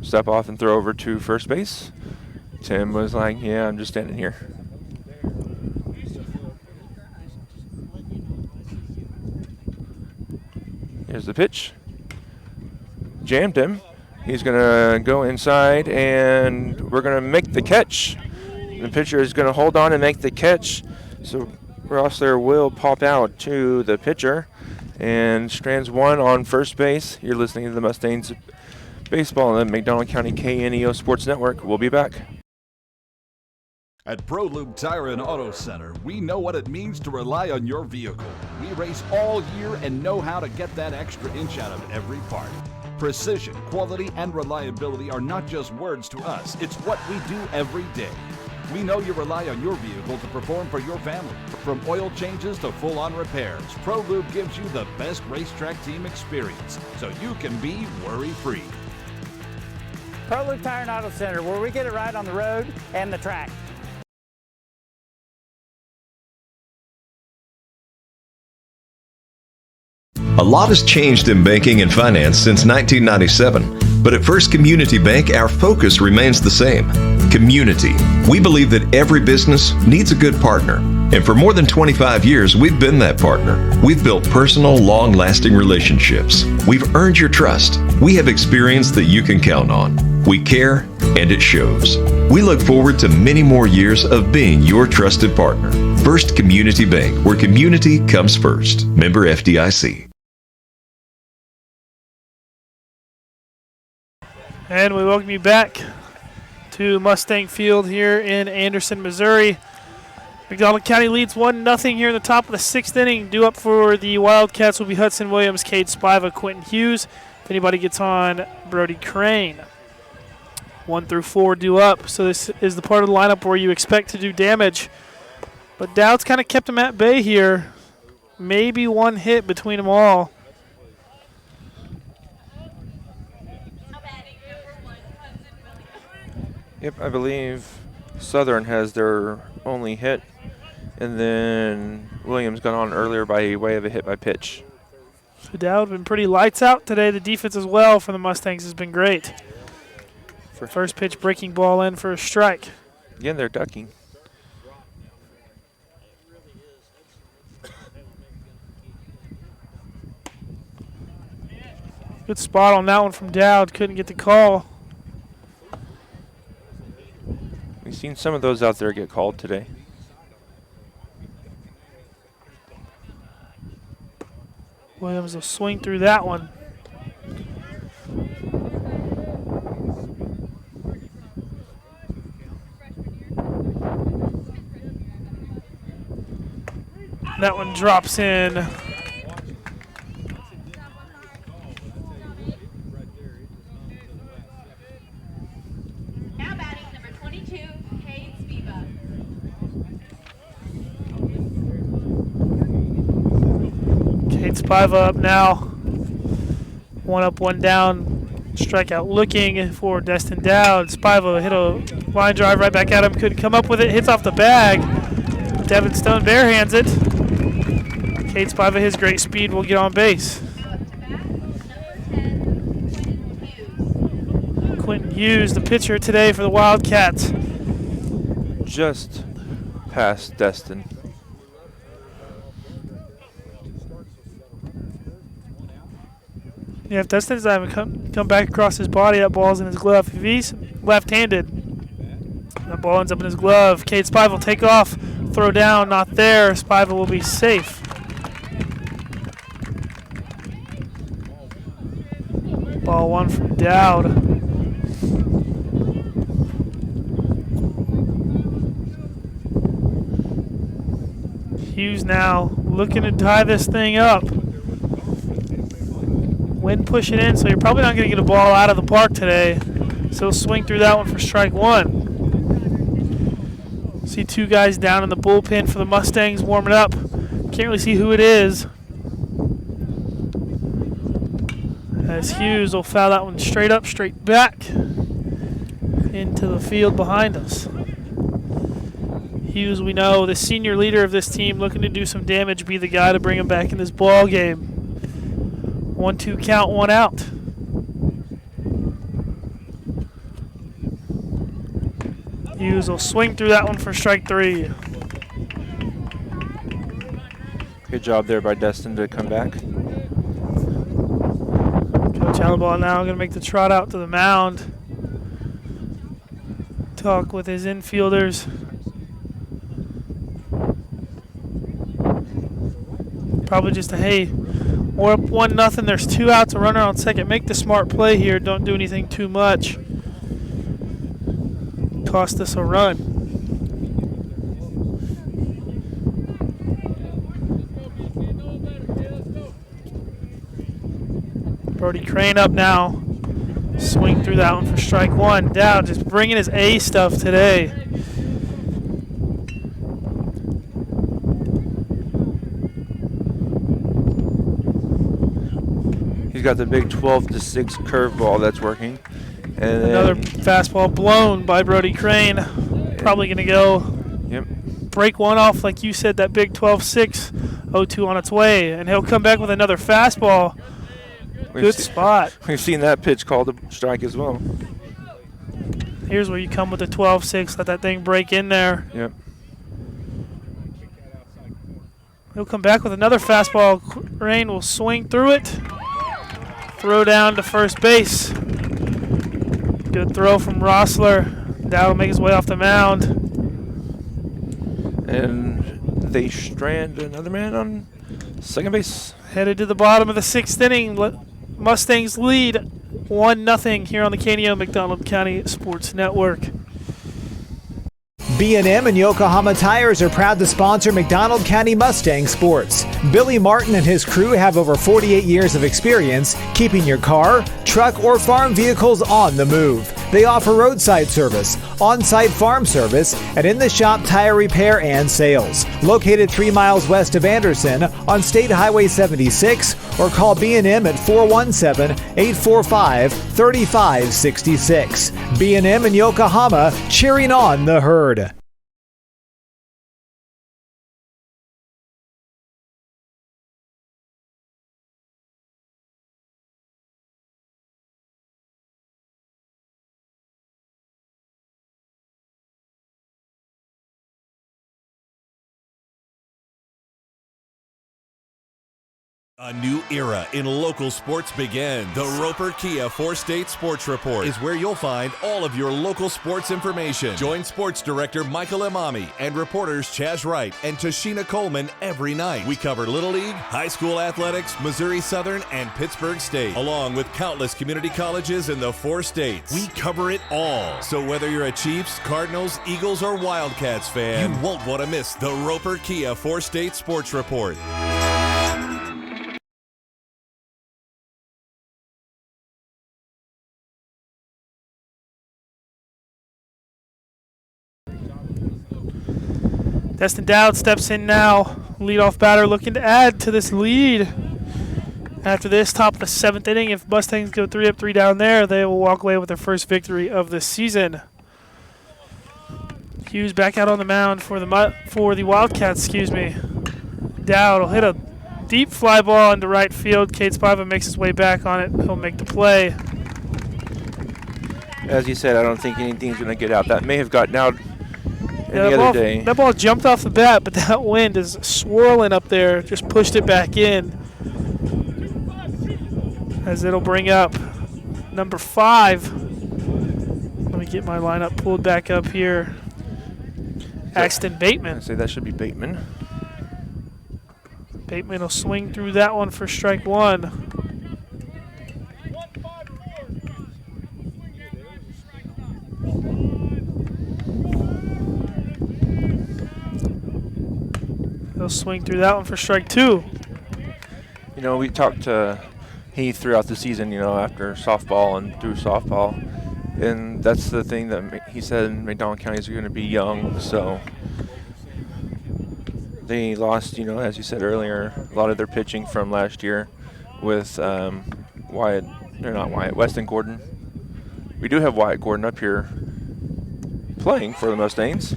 step off and throw over to first base. Tim was like, yeah, I'm just standing here. Here's the pitch. Jammed him. He's going to go inside, and we're going to make the catch. The pitcher is going to hold on and make the catch. So Rossler will pop out to the pitcher. And strands 1 on first base. You're listening to the Mustangs Baseball on the McDonald County KNEO Sports Network. We'll be back. At ProLube Tire and Auto Center, we know what it means to rely on your vehicle. We race all year and know how to get that extra inch out of every part. Precision, quality, and reliability are not just words to us. It's what we do every day. We know you rely on your vehicle to perform for your family. From oil changes to full-on repairs, ProLube gives you the best racetrack team experience, so you can be worry-free. ProLube Tire and Auto Center, where we get it right on the road and the track. A lot has changed in banking and finance since 1997, but at First Community Bank, our focus remains the same. Community. We believe that every business needs a good partner, and for more than 25 years, we've been that partner. We've built personal, long-lasting relationships. We've earned your trust. We have experience that you can count on. We care, and it shows. We look forward to many more years of being your trusted partner. First Community Bank, where community comes first. Member FDIC. And we welcome you back to Mustang Field here in Anderson, Missouri. McDonald County leads 1-0 here in the top of the 6th inning. Due up for the Wildcats will be Hudson Williams, Cade Spiva, Quentin Hughes. If anybody gets on, Brody Crane. 1 through 4 due up. So this is the part of the lineup where you expect to do damage. But Dowd's kind of kept them at bay here. Maybe one hit between them all. Yep, I believe Southern has their only hit, and then Williams got on earlier by way of a hit by pitch. So Dowd been pretty lights out today. The defense as well for the Mustangs has been great. First pitch breaking ball in for a strike. Again, they're ducking. Good spot on that one from Dowd. Couldn't get the call. We've seen some of those out there get called today. Williams will swing through that one. That one drops in. Spivak up now. One up, one down. Strikeout looking for Destin Dowd. Spivak hit a line drive right back at him. Couldn't come up with it. Hits off the bag. Devin Stone barehands it. Cade Spivak, his great speed, will get on base. Quentin Hughes, the pitcher today for the Wildcats. Just past Destin. Yeah, if Destin doesn't come back across his body, that ball's in his glove. If he's left-handed, that ball ends up in his glove. Cade Spivak will take off, throw down, not there. Spivak will be safe. Ball one from Dowd. Hughes now looking to tie this thing up. Wind pushing in, so you're probably not going to get a ball out of the park today. So he'll swing through that one for strike one. See two guys down in the bullpen for the Mustangs warming up. Can't really see who it is. As Hughes will foul that one straight up, straight back into the field behind us. Hughes, we know, the senior leader of this team, looking to do some damage, be the guy to bring him back in this ball game. 1-2 count, one out. Hughes will swing through that one for strike three. Good job there by Destin to come back. Coach Alabal now going to make the trot out to the mound. Talk with his infielders. Probably just a, hey, we're up 1-0. There's 2 outs, a runner on second. Make the smart play here. Don't do anything too much. Cost us a run. Brody Crane up now. Swing through that one for strike one. Dowd just bringing his A stuff today. He's got the big 12-6 curveball that's working. And another fastball blown by Brody Crane. Probably going to go break one off, like you said, that big 12-6, 0-2 on its way. And he'll come back with another fastball. Good spot. We've seen that pitch called a strike as well. Here's where you come with the 12-6, let that thing break in there. Yep. He'll come back with another fastball. Crane will swing through it. Throw down to first base. Good throw from Rossler. Dowd will make his way off the mound. And they strand another man on second base. Headed to the bottom of the 6th inning. Mustangs lead 1-0 here on the KNEO McDonald County Sports Network. B&M and Yokohama Tires are proud to sponsor McDonald County Mustang Sports. Billy Martin and his crew have over 48 years of experience keeping your car, truck, or farm vehicles on the move. They offer roadside service, on-site farm service, and in-the-shop tire repair and sales. Located 3 miles west of Anderson on State Highway 76, or call B&M at 417-845-3566. B&M and Yokohama, cheering on the herd. A new era in local sports begins. The Roper Kia 4-State Sports Report is where you'll find all of your local sports information. Join Sports Director Michael Imami and reporters Chaz Wright and Tashina Coleman every night. We cover Little League, high school athletics, Missouri Southern, and Pittsburgh State, along with countless community colleges in the 4 states. We cover it all. So whether you're a Chiefs, Cardinals, Eagles, or Wildcats fan, you won't want to miss the Roper Kia 4-State Sports Report. Destin Dowd steps in now. Leadoff batter looking to add to this lead. After this, top of the 7th inning, if Mustangs go 3 up, 3 down there, they will walk away with their first victory of the season. Hughes back out on the mound for the Wildcats, Dowd will hit a deep fly ball into right field. Cade Spiva makes his way back on it. He'll make the play. As you said, I don't think anything's going to get out. That may have gotten out any other day. That ball jumped off the bat, but that wind is swirling up there. Just pushed it back in. As it'll bring up number 5. Let me get my lineup pulled back up here. Axton Bateman. I say that should be Bateman. Bateman will swing through that one for strike 1. He'll swing through that one for strike 2. You know, we talked to Heath throughout the season, after softball and through softball. And that's the thing that he said McDonald counties are going to be young, so they lost, as you said earlier, a lot of their pitching from last year with Weston Gordon. We do have Wyatt Gordon up here playing for the Mustangs.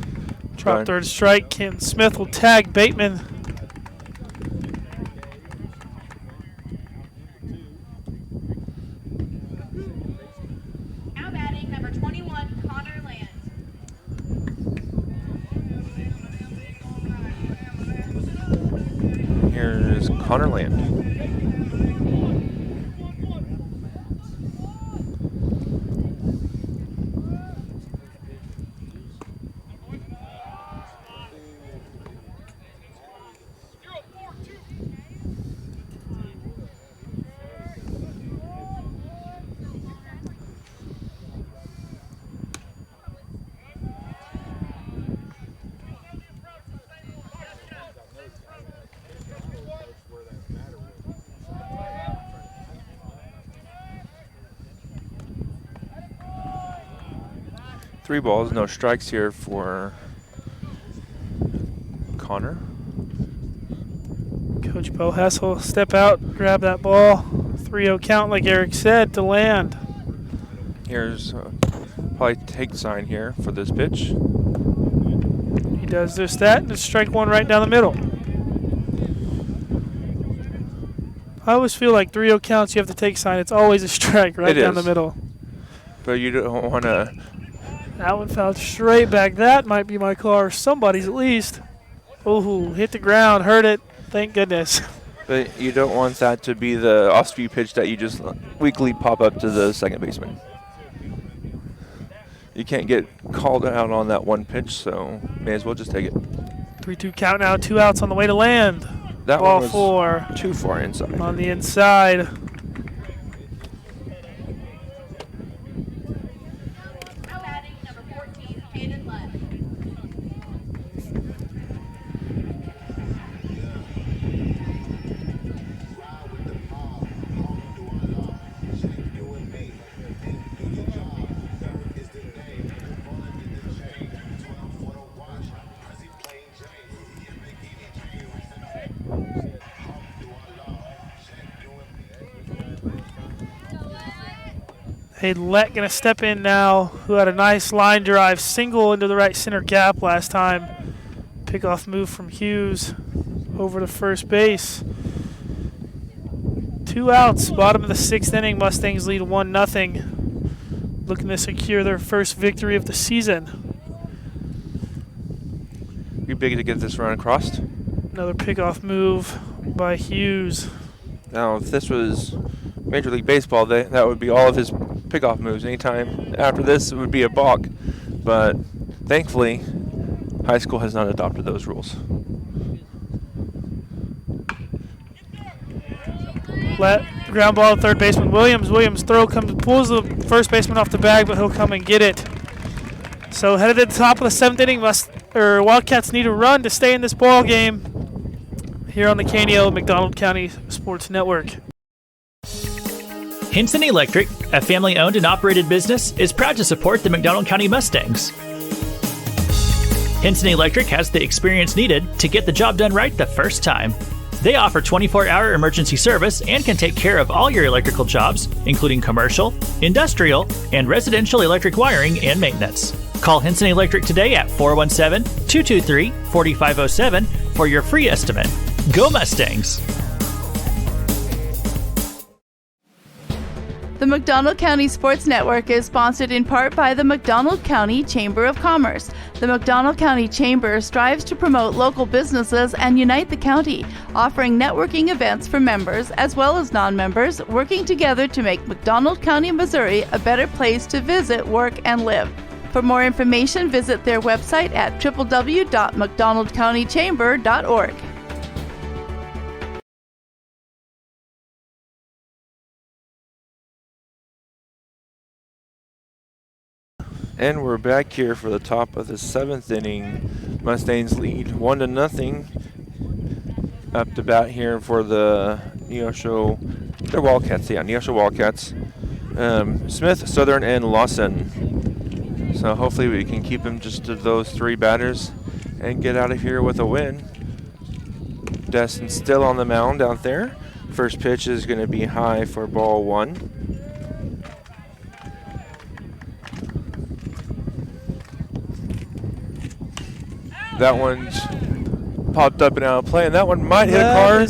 Drop third strike. Ken Smith will tag Bateman. Now batting number 21, Connor Land. Here is Connor Land. Three balls, no strikes here for Connor. Coach Bo Hess will step out, grab that ball. 3-0 count, like Eric said, to Land. Here's probably take sign here for this pitch. He does just that, and it's strike 1 right down the middle. I always feel like 3-0 counts, you have to take sign. It's always a strike right down the middle. But you don't want to. That one fouled straight back. That might be my car. Somebody's at least. Ooh, hit the ground, hurt it. Thank goodness. But you don't want that to be the off-speed pitch that you just weakly pop up to the second baseman. You can't get called out on that one pitch, so may as well just take it. 3-2 count now. 2 outs on the way to Land. That ball one was 4. Too far inside. On the inside. Haylet going to step in now, who had a nice line drive, single into the right center gap last time. Pickoff move from Hughes over to first base. 2 outs, bottom of the 6th inning. Mustangs lead 1-0. Looking to secure their first victory of the season. Be big to get this run across. Another pickoff move by Hughes. Now, if this was Major League Baseball, that would be all of his pickoff moves. Anytime after this, it would be a balk. But thankfully, high school has not adopted those rules. Ground ball to third baseman Williams. Williams' throw pulls the first baseman off the bag, but he'll come and get it. So headed to the top of the 7th inning, Wildcats need a run to stay in this ball game. Here on the KNEO McDonald County Sports Network. Hinson Electric, a family-owned and operated business, is proud to support the McDonald County Mustangs. Hinson Electric has the experience needed to get the job done right the first time. They offer 24-hour emergency service and can take care of all your electrical jobs, including commercial, industrial, and residential electric wiring and maintenance. Call Henson Electric today at 417-223-4507 for your free estimate. Go Mustangs! The McDonald County Sports Network is sponsored in part by the McDonald County Chamber of Commerce. The McDonald County Chamber strives to promote local businesses and unite the county, offering networking events for members as well as non-members, working together to make McDonald County, Missouri a better place to visit, work, and live. For more information, visit their website at www.mcdonaldcountychamber.org. And we're back here for the top of the 7th inning. Mustangs lead 1-0. Up to bat here for the Neosho, they're Wildcats, yeah, Neosho Wildcats. Smith, Southern, and Lawson. So hopefully we can keep them just to those 3 batters and get out of here with a win. Destin's still on the mound out there. First pitch is going to be high for ball 1. That one's popped up and out of play, and that one might hit a car.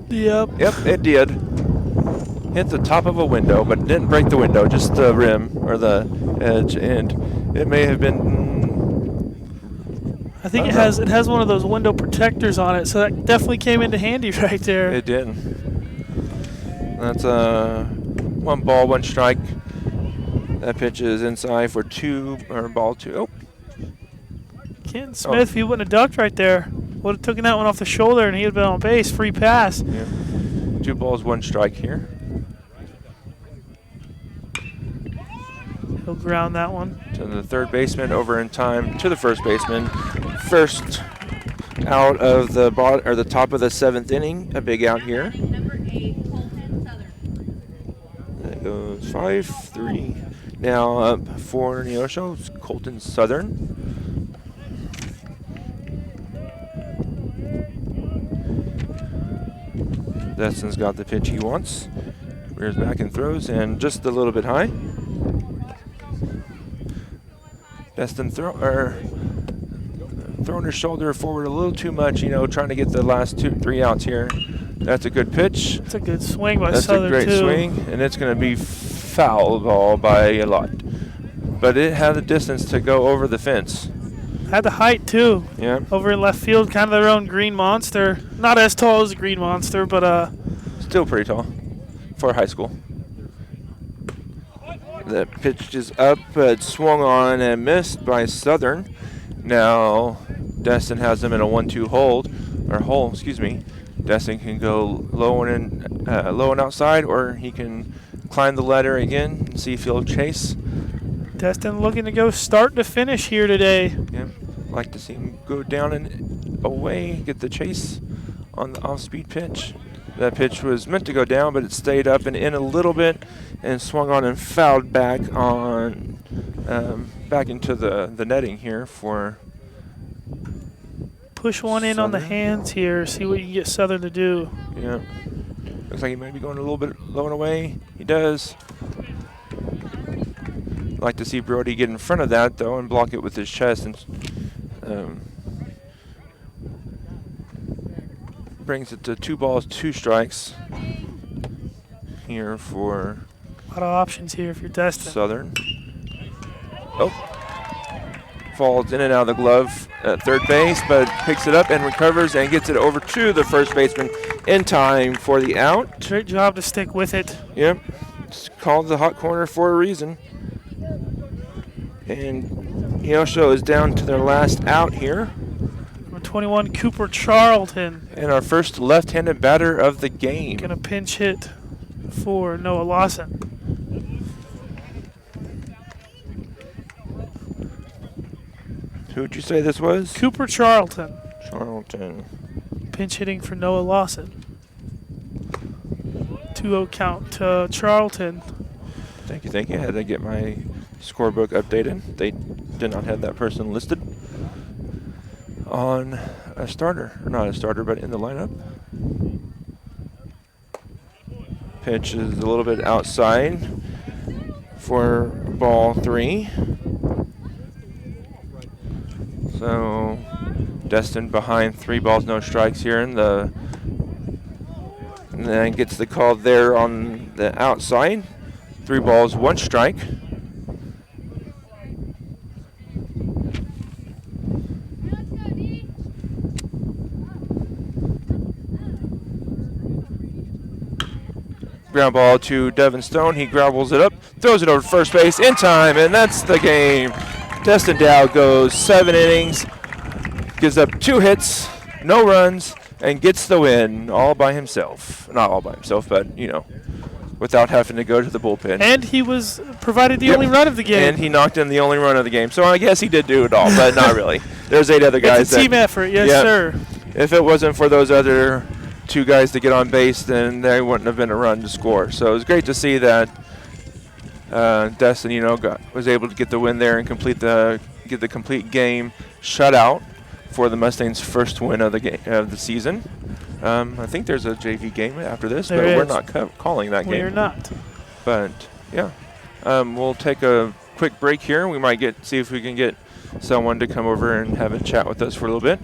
Yep, it did. Hit the top of a window, but didn't break the window, just the rim or the edge, and it may have been. I think it has one of those window protectors on it, so that definitely came into handy right there. It did. That's 1 ball, 1 strike. That pitch is inside for ball 2. Oh. Ken Smith, if he wouldn't have ducked right there, would have taken that one off the shoulder and he would have been on base. Free pass. Yeah. 2 balls, 1 strike here. He'll ground that one. To the third baseman, over in time to the first baseman. First out of the top of the 7th inning. A big out here. That goes 5-3. Now up for Neosho, it's Colton Southern. Destin's got the pitch he wants. Rears back and throws, and just a little bit high. Destin throwing his shoulder forward a little too much, trying to get the last 2-3 outs here. That's a good pitch. That's a good swing by Southern, That's a great swing, and it's going to be foul ball by a lot. But it had the distance to go over the fence. Had the height, too. Yeah. Over in left field, kind of their own green monster. Not as tall as a green monster, but still pretty tall for high school. The pitch is up, but swung on and missed by Southern. Now Destin has them in a 1-2 hole. Destin can go low and outside, or he can climb the ladder again and see if he'll chase. Destin looking to go start to finish here today. Yeah, like to see him go down and away, get the chase on the off-speed pitch. That pitch was meant to go down, but it stayed up and in a little bit and swung on and fouled back into the netting here for. Push one in on the hands here, see what you can get Southern to do. Yeah. Looks like he might be going a little bit low and away. He does. Like to see Brody get in front of that, though, and block it with his chest. And brings it to 2 balls, 2 strikes here for. A lot of options here if you're Destin. Southern. Oh. Falls in and out of the glove at third base, but picks it up and recovers and gets it over to the first baseman in time for the out. Great job to stick with it. Yep. It's called the hot corner for a reason. And Neosho is down to their last out here. Number 21, Cooper Charlton. And our first left-handed batter of the game. Gonna pinch hit for Noah Lawson. Who would you say this was? Cooper Charlton. Charlton. Pinch hitting for Noah Lawson. 2-0 count to Charlton. Thank you. I had to get my scorebook updated. They did not have that person listed on a starter, or not a starter, but in the lineup. Pitch is a little bit outside for ball 3. So Destin behind 3 balls, no strikes here and then gets the call there on the outside. 3 balls, 1 strike. Ground ball to Devin Stone. He gravels it up, throws it over to first base in time, and that's the game. Destin Dow goes 7 innings, gives up 2 hits, no runs, and gets the win all by himself. Not all by himself, but, without having to go to the bullpen. And he was provided the only run of the game. And he knocked in the only run of the game. So I guess he did do it all, but not really. There's 8 other guys. It's a team effort, yes, sir. If it wasn't for those other 2 guys to get on base, then there wouldn't have been a run to score. So it was great to see that Destin, was able to get the win there and get the complete game shutout for the Mustangs' first win of the season. I think there's a JV game after this, but we're not calling that game. We're not. But yeah, we'll take a quick break here. We might see if we can get someone to come over and have a chat with us for a little bit.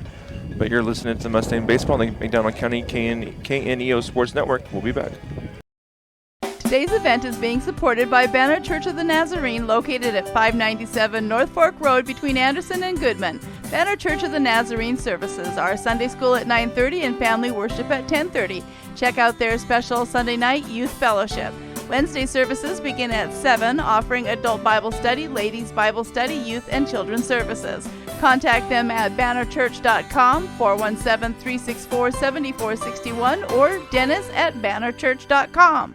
But you're listening to Mustang Baseball on the McDonald County KNEO Sports Network. We'll be back. Today's event is being supported by Banner Church of the Nazarene, located at 597 North Fork Road between Anderson and Goodman. Banner Church of the Nazarene services are Sunday school at 9:30 and family worship at 10:30. Check out their special Sunday night youth fellowship. Wednesday services begin at 7, offering adult Bible study, ladies Bible study, youth and children's services. Contact them at bannerchurch.com, 417-364-7461, or Dennis at bannerchurch.com.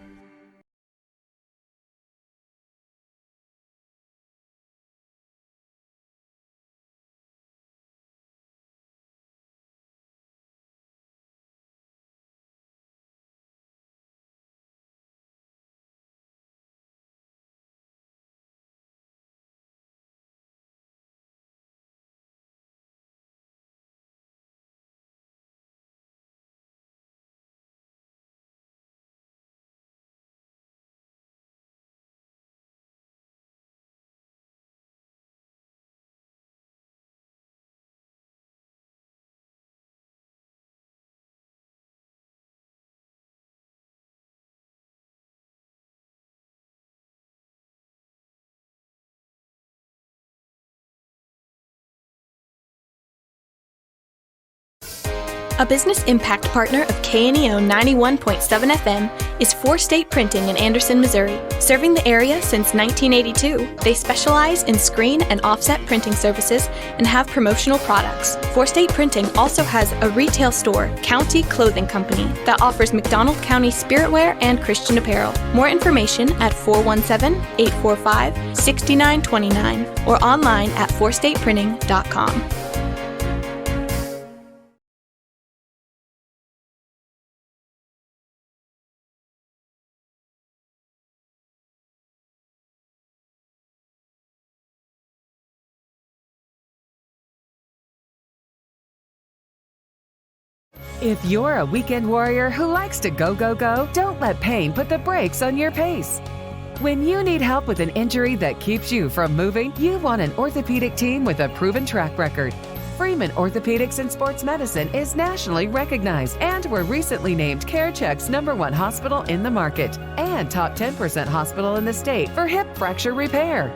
A business impact partner of KNEO 91.7 FM is 4 State Printing in Anderson, Missouri. Serving the area since 1982, they specialize in screen and offset printing services and have promotional products. 4 State Printing also has a retail store, County Clothing Company, that offers McDonald County spiritwear and Christian apparel. More information at 417-845-6929 or online at 4stateprinting.com. If you're a weekend warrior who likes to go, go, go, don't let pain put the brakes on your pace. When you need help with an injury that keeps you from moving, you want an orthopedic team with a proven track record. Freeman Orthopedics and Sports Medicine is nationally recognized and were recently named CareCheck's #1 hospital in the market and top 10% hospital in the state for hip fracture repair.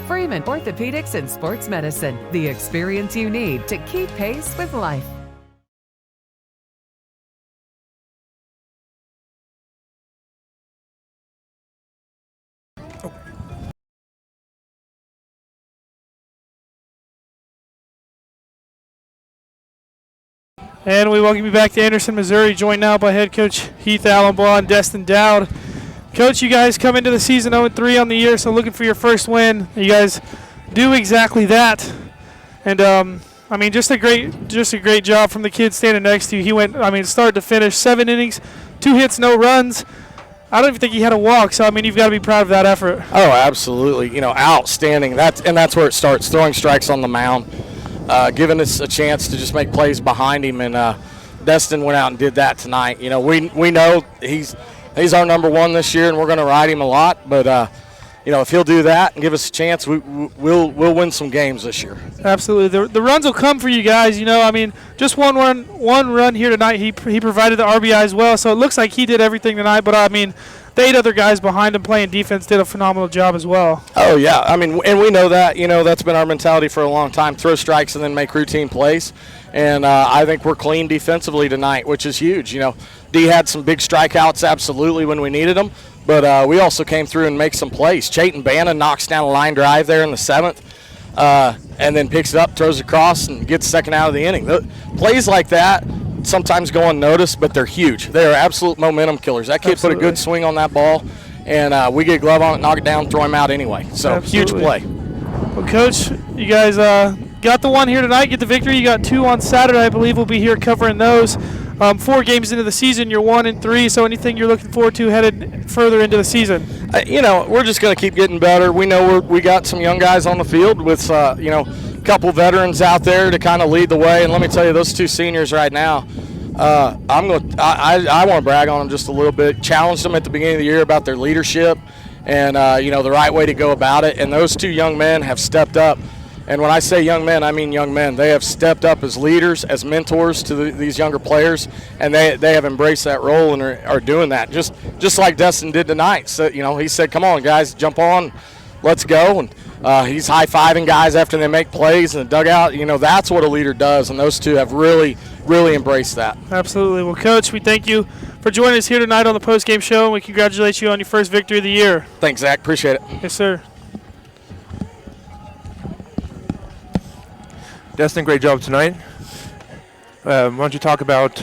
Freeman Orthopedics and Sports Medicine, the experience you need to keep pace with life. And we welcome you back to Anderson, Missouri, joined now by head coach Heath Allenbaugh and Destin Dowd. Coach, you guys come into the season 0-3 on the year, so looking for your first win. You guys do exactly that. And just a great job from the kid standing next to you. He went, start to finish, 7 innings, 2 hits, no runs. I don't even think he had a walk, so you've got to be proud of that effort. Oh, absolutely. Outstanding. That's where it starts, throwing strikes on the mound. Giving us a chance to just make plays behind him, and Destin went out and did that tonight. We know he's he's our number one this year, and we're going to ride him a lot. But if he'll do that and give us a chance, we'll win some games this year. Absolutely, the runs will come for you guys. Just one run here tonight. He provided the RBI as well, so it looks like he did everything tonight. But the 8 other guys behind him playing defense did a phenomenal job as well. Oh yeah, and we know that. That's been our mentality for a long time: throw strikes and then make routine plays. And I think we're clean defensively tonight, which is huge. D had some big strikeouts, absolutely, when we needed them. But we also came through and make some plays. Chayton Banna knocks down a line drive there in the 7th, and then picks it up, throws it across, and gets second out of the inning. Plays like that sometimes go unnoticed, but they're huge. They are absolute momentum killers. That kid put a good swing on that ball, and we get a glove on it, knock it down, throw him out anyway. So huge play. Well, Coach, you guys got the one here tonight, get the victory. You got 2 on Saturday. I believe we'll be here covering those. 4 games into the season, you're 1-3. So anything you're looking forward to headed further into the season? We're just going to keep getting better. We know we got some young guys on the field with a couple veterans out there to kind of lead the way. And let me tell you, those 2 seniors right now, I want to brag on them just a little bit. Challenged them at the beginning of the year about their leadership and the right way to go about it. And those 2 young men have stepped up. And when I say young men, I mean young men. They have stepped up as leaders, as mentors to these younger players, and they have embraced that role and are doing that, just like Destin did tonight. So, he said, come on, guys, jump on, let's go. And he's high-fiving guys after they make plays in the dugout. That's what a leader does, and those 2 have really, really embraced that. Absolutely. Well, Coach, we thank you for joining us here tonight on the post-game show, and we congratulate you on your first victory of the year. Thanks, Zach. Appreciate it. Yes, sir. Destin, great job tonight. Why don't you talk about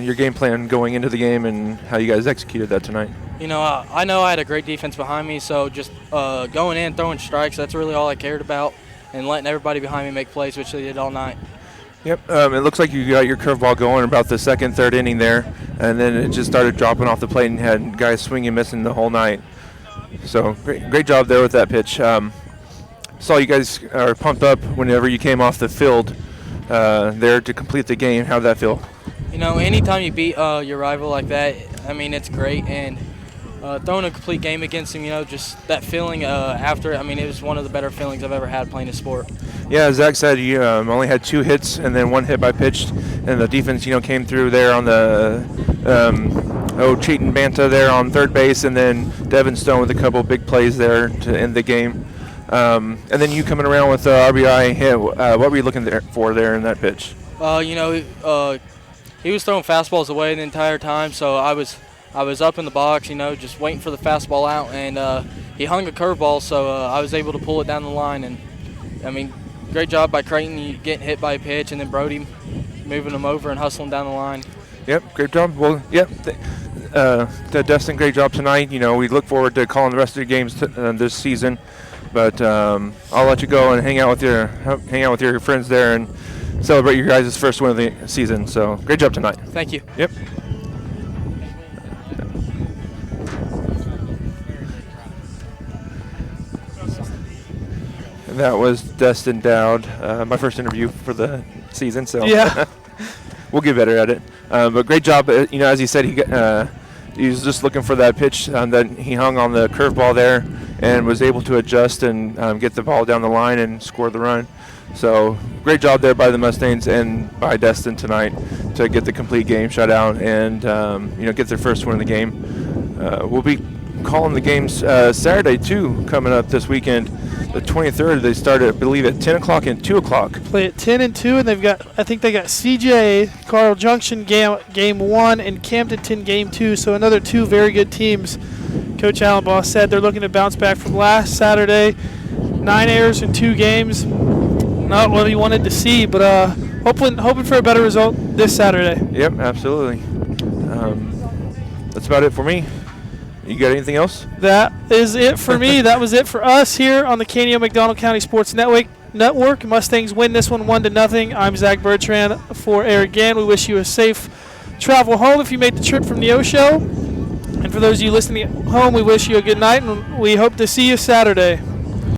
your game plan going into the game and how you guys executed that tonight? I know I had a great defense behind me, so just going in, throwing strikes, that's really all I cared about, and letting everybody behind me make plays, which they did all night. Yep. It looks like you got your curveball going about the 2nd, 3rd inning there, and then it just started dropping off the plate and had guys swinging and missing the whole night. So great job there with that pitch. Saw you guys are pumped up whenever you came off the field there to complete the game. How'd that feel? Anytime you beat your rival like that, it's great. And throwing a complete game against him, just that feeling after, it was one of the better feelings I've ever had playing a sport. Yeah, Zach said you only had 2 hits and then 1 hit by pitch, and the defense, came through there on the Chayton Banta there on 3rd base, and then Devin Stone with a couple big plays there to end the game. And then you coming around with the RBI hit. What were you looking for there in that pitch? He was throwing fastballs away the entire time, so I was up in the box, just waiting for the fastball out, and he hung a curveball, so I was able to pull it down the line. And great job by Creighton getting hit by a pitch, and then Brody moving him over and hustling down the line. Yep, great job. Well, yep. Destin, great job tonight. We look forward to calling the rest of your games this season. But I'll let you go and hang out with your friends there and celebrate your guys' first win of the season. So great job tonight. Thank you. Yep. And that was Destin Dowd, my first interview for the season. So yeah, we'll get better at it. But great job. As he said, he was just looking for that pitch that he hung on the curveball there and was able to adjust and get the ball down the line and score the run. So great job there by the Mustangs and by Destin tonight to get the complete game shutout and get their first win of the game. We'll be calling the games Saturday too coming up this weekend. The 23rd, they start, I believe, at 10 o'clock and 2 o'clock. Play at 10 and 2, and they got CJ, Carl Junction game 1, and Camdenton game 2, so another 2 very good teams. Coach Allenbaugh said they're looking to bounce back from last Saturday. 9 errors in 2 games. Not what he wanted to see, but hoping for a better result this Saturday. Yep, absolutely. That's about it for me. You got anything else? That is it for me. That was it for us here on the Canio McDonald County Sports Network. Mustangs win this one 1-0. I'm Zach Bertrand for Eric Gann. We wish you a safe travel home if you made the trip from Neosho. And for those of you listening at home, we wish you a good night, and we hope to see you Saturday.